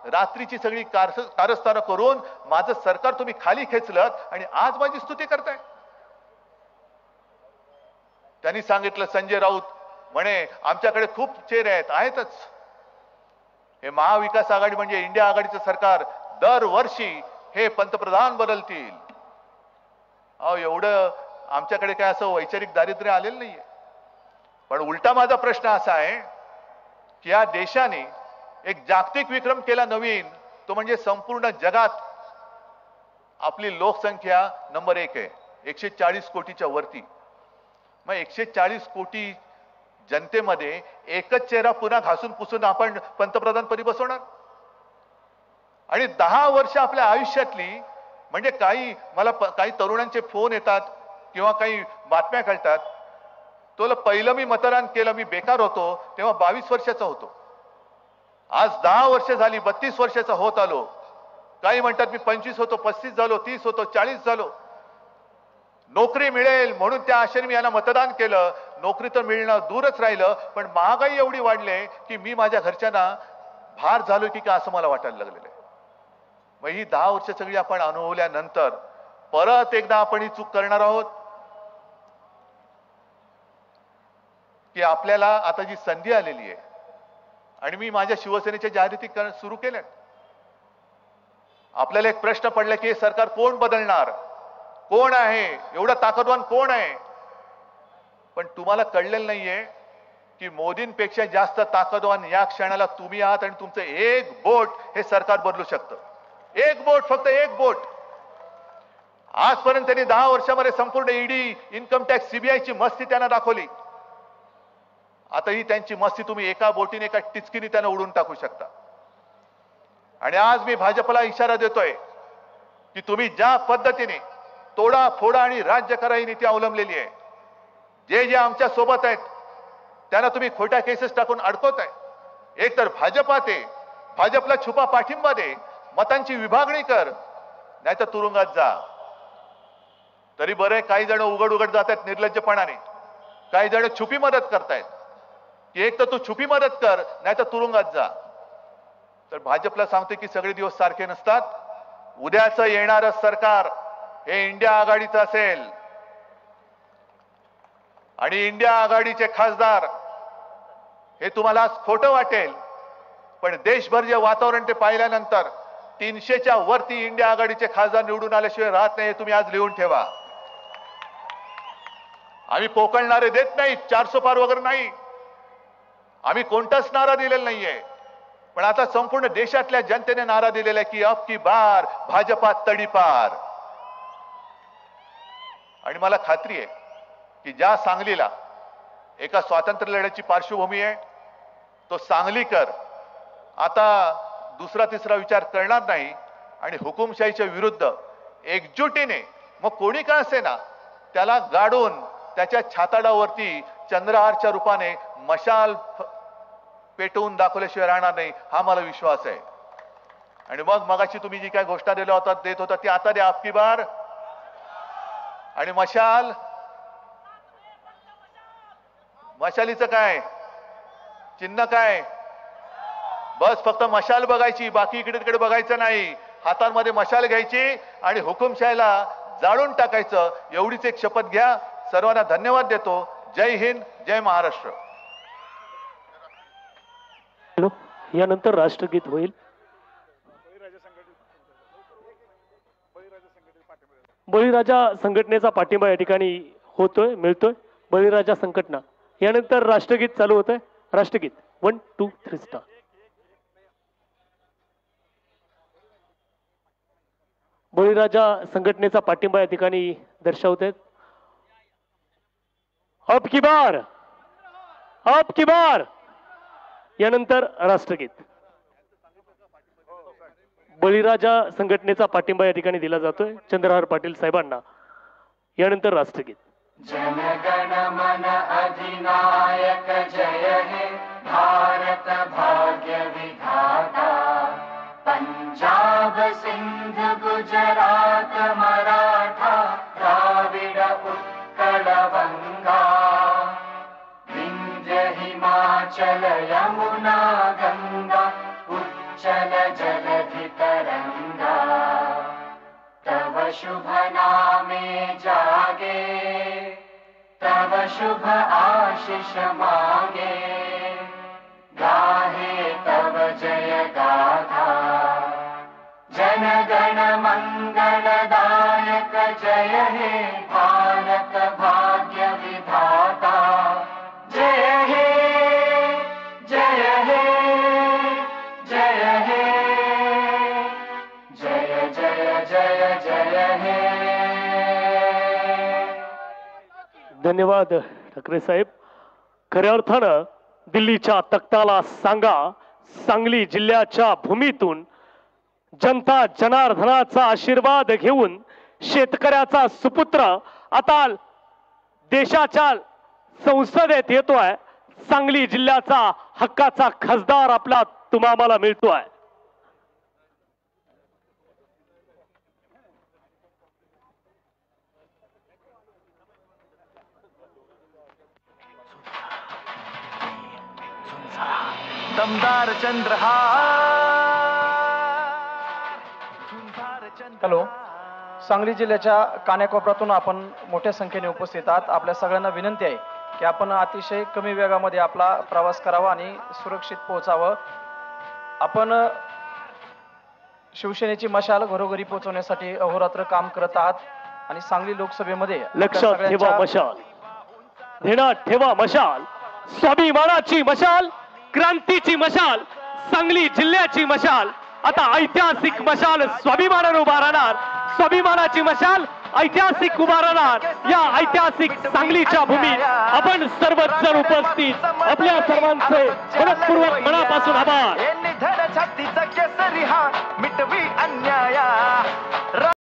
रात्रीची सगळी कारस्थानं करून माझं सरकार तुम्ही खाली खेचलं आणि आज माझी स्तुती करताय. त्यांनी सांगितलं संजय राऊत म्हणे आमच्याकडे खूप चेहरे आहेतच. हे महाविकास आघाडी म्हणजे इंडिया आघाडीचं सरकार दरवर्षी हे पंतप्रधान बदलतील. अहो एवढं आमच्याकडे काय असं वैचारिक दारिद्र्य आलेलं नाहीये. पण उलटा माझा प्रश्न असा आहे की या देशाने एक जागतिक विक्रम केला नवीन, तो म्हणजे संपूर्ण जगात आपली लोकसंख्या नंबर 1 आहे, 140 कोटीच्या वरती. मग 140 कोटी जनतेमध्ये एकच चेहरा पुन्हा घासून पुसून आपण पंतप्रधानपदी बसवणार. आणि 10 वर्ष आपल्या आयुष्यातली, म्हणजे काही तरुणांचे फोन येतात किंवा काही बातम्या कळतात, तो पहिलं मी मतदान केलं, मी बेकार होतो तेव्हा 22 वर्षाचा होतो. आज 10 वर्ष झाली, 32 वर्षाचा होत आलो. काही म्हणतात मी 25 होतो, 35 झालो, 30 होतो, 40 झालो. नोकरी मिळेल म्हणून त्या आशेने मी यांना मतदान केलं. नोकरी तर मिळणं दूरच राहिलं, पण महागाई एवढी वाढली की मी माझ्या घरच्यांना भार झालो की काय असं मला वाटायला लागलेलं आहे. मग ही 10 वर्ष सगळी आपण अनुभवल्यानंतर परत एकदा आपण ही चूक करणार आहोत की आपल्याला आता जी संधी आलेली आहे आणि मी माझ्या शिवसेनेच्या जाहिराती सुरू केल्या. आपल्याला एक प्रश्न पडला की हे सरकार कोण बदलणार, कोण आहे, एवढा ताकदवान कोण आहे. पण तुम्हाला कळलेलं नाहीये की मोदींपेक्षा जास्त ताकदवान या क्षणाला तुम्ही आहात आणि तुमचं एक बोट हे सरकार बदलू शकतं. एक बोट, फक्त एक बोट. आजपर्यंत त्यांनी 10 वर्षामध्ये संपूर्ण ईडी, इन्कम टॅक्स, सीबीआयची मस्ती त्यांना दाखवली. आता ही त्यांची मस्ती तुम्ही एका बोटीने, एका टिचकीने त्यांना उडून टाकू शकता. आणि आज मी भाजपला इशारा देतोय की तुम्ही ज्या पद्धतीने तोडा फोडा आणि राज्य करा ही नीती अवलंबलेली आहे, जे जे आमच्या सोबत आहेत त्यांना तुम्ही खोट्या केसेस टाकून अडकवताय. एक तर भाजपला छुपा पाठिंबा दे, मतांची विभागणी कर, नाही तर तुरुंगात जा. तरी बरे काही जण उघड जात आहेत निर्लज्जपणाने, काही जण छुपी मदत करतायत की एक तर तू छुपी मदत कर, नाही तर तुरुंगात जा. तर भाजपला सांगते की सगळे दिवस सारखे नसतात. उद्याचं येणारं सरकार हे इंडिया आघाडीचं असेल आणि इंडिया आघाडीचे खासदार हे तुम्हाला आज खोटं वाटेल, पण देशभर जे वातावरण ते पाहिल्यानंतर 300च्या वरती इंडिया आघाडीचे खासदार निवडून आल्याशिवाय राहत नाही, हे तुम्ही आज लिहून ठेवा. आम्ही पोकळणारे देत नाही, 400 पार वगैरे नाही, आम्ही कोणताच नारा दिलेला नाहीये. पण आता संपूर्ण देशातल्या जनतेने नारा दिलेला आहे की अब की बार भाजपा तडीपार. आणि मला खात्री आहे की ज्या सांगलीला एका स्वातंत्र्य लढ्याची पार्श्वभूमी आहे, तो सांगलीकर आता दुसरा तिसरा विचार करणार नाही आणि हुकुमशाहीच्या विरुद्ध एकजुटीने, मग कोणी का असेना, त्याला गाडून त्याच्या छाताडावरती चंद्रहारच्या रूपाने मशाल पेटवून दाखवल्याशिवाय राहणार नाही, हा मला विश्वास आहे. आणि मग मगाशी तुम्ही जी काय घोषणा दिल्या होता देत होता ती आता द्या. आपकी बार आणि मशालीचं काय चिन्ह काय, बस फक्त मशाल बघायची, बाकी इकडे तिकडे बघायचं नाही. हातांमध्ये मशाल घ्यायची आणि हुकुमशाहीला जाळून टाकायचं, एवढीच एक शपथ घ्या. सर्वांना धन्यवाद देतो. जय हिंद, जय महाराष्ट्र. यानंतर राष्ट्रगीत होईल. बळीराजा संघटनेचा पाठिंबा या ठिकाणी मिळतोय. बळीराजा संघटना. यानंतर राष्ट्रगीत चालू होतंय. राष्ट्रगीत 1 2 3 स्टार्ट. बळीराजा संघटनेचा पाठिंबा या ठिकाणी दर्शवत आहेत. अब की बार. यानंतर राष्ट्रगीत. बळीराजा संघटनेचा पाठिंबा या ठिकाणी दिला जातोय चंद्रहार पाटील साहेबांना. यानंतर राष्ट्रगीत. जनगण मन अधिनायक जय हे भारत भाग्य विधाता. पंजाब सिंध गुजरात मराठा द्राविड उत्कल गंगा. विंध्य हिमाचल यमुना गंगा उच्चल जलधि तरंगा. तव शुभ नामे जागे तव शुभ आशीष मागे. गाहे तव जय गाथा. जनगण मंगलदायक जय हे भारत भाग्य विधाता. जय हे जय हे जय हे जय जय जय जय हे. धन्यवाद ठाकरे साहेब. खऱ्या अर्थानं दिल्लीच्या तख्ताला सांगा, सांगली जिल्ह्याच्या भूमीतून जनता जनार्दनाचा आशीर्वाद घेऊन शेतकऱ्याचा सुपुत्र आता देशाच्या संसदेत येतोय. सांगली जिल्ह्याचा हक्काचा खासदार आपला तुम्हाला मिळतोय. दमदार चंद्रहार. हॅलो, सांगली जिल्ह्याच्या कानाकोपऱ्यातून आपण मोठ्या संख्येने उपस्थित आहात. आपल्या सगळ्यांना विनंती आहे की आपण अतिशय कमी वेगामध्ये आपला प्रवास करावा आणि सुरक्षित पोहोचावं. आपण शिवसेनेची मशाल घरोघरी पोहोचवण्यासाठी अहोरात्र काम करत आहात आणि सांगली लोकसभेमध्ये आपल्या लक्षात ठेवा सगळ्यांच्या मशाल, ध्यानात ठेवा मशाल, स्वाभिमानाची मशाल, क्रांतीची मशाल, सांगली जिल्ह्याची मशाल, आता ऐतिहासिक मशाल स्वाभिमानाने उभा राहणार. स्वाभिमानाची मशाल ऐतिहासिक उभा राहणार. या ऐतिहासिक सांगलीच्या भूमीत आपण सर्वच जण उपस्थित, आपल्या सर्वांचे मनपूर्वक मनापासून आभार. निधन छातीचा केसरी हा मिटवी अन्याया.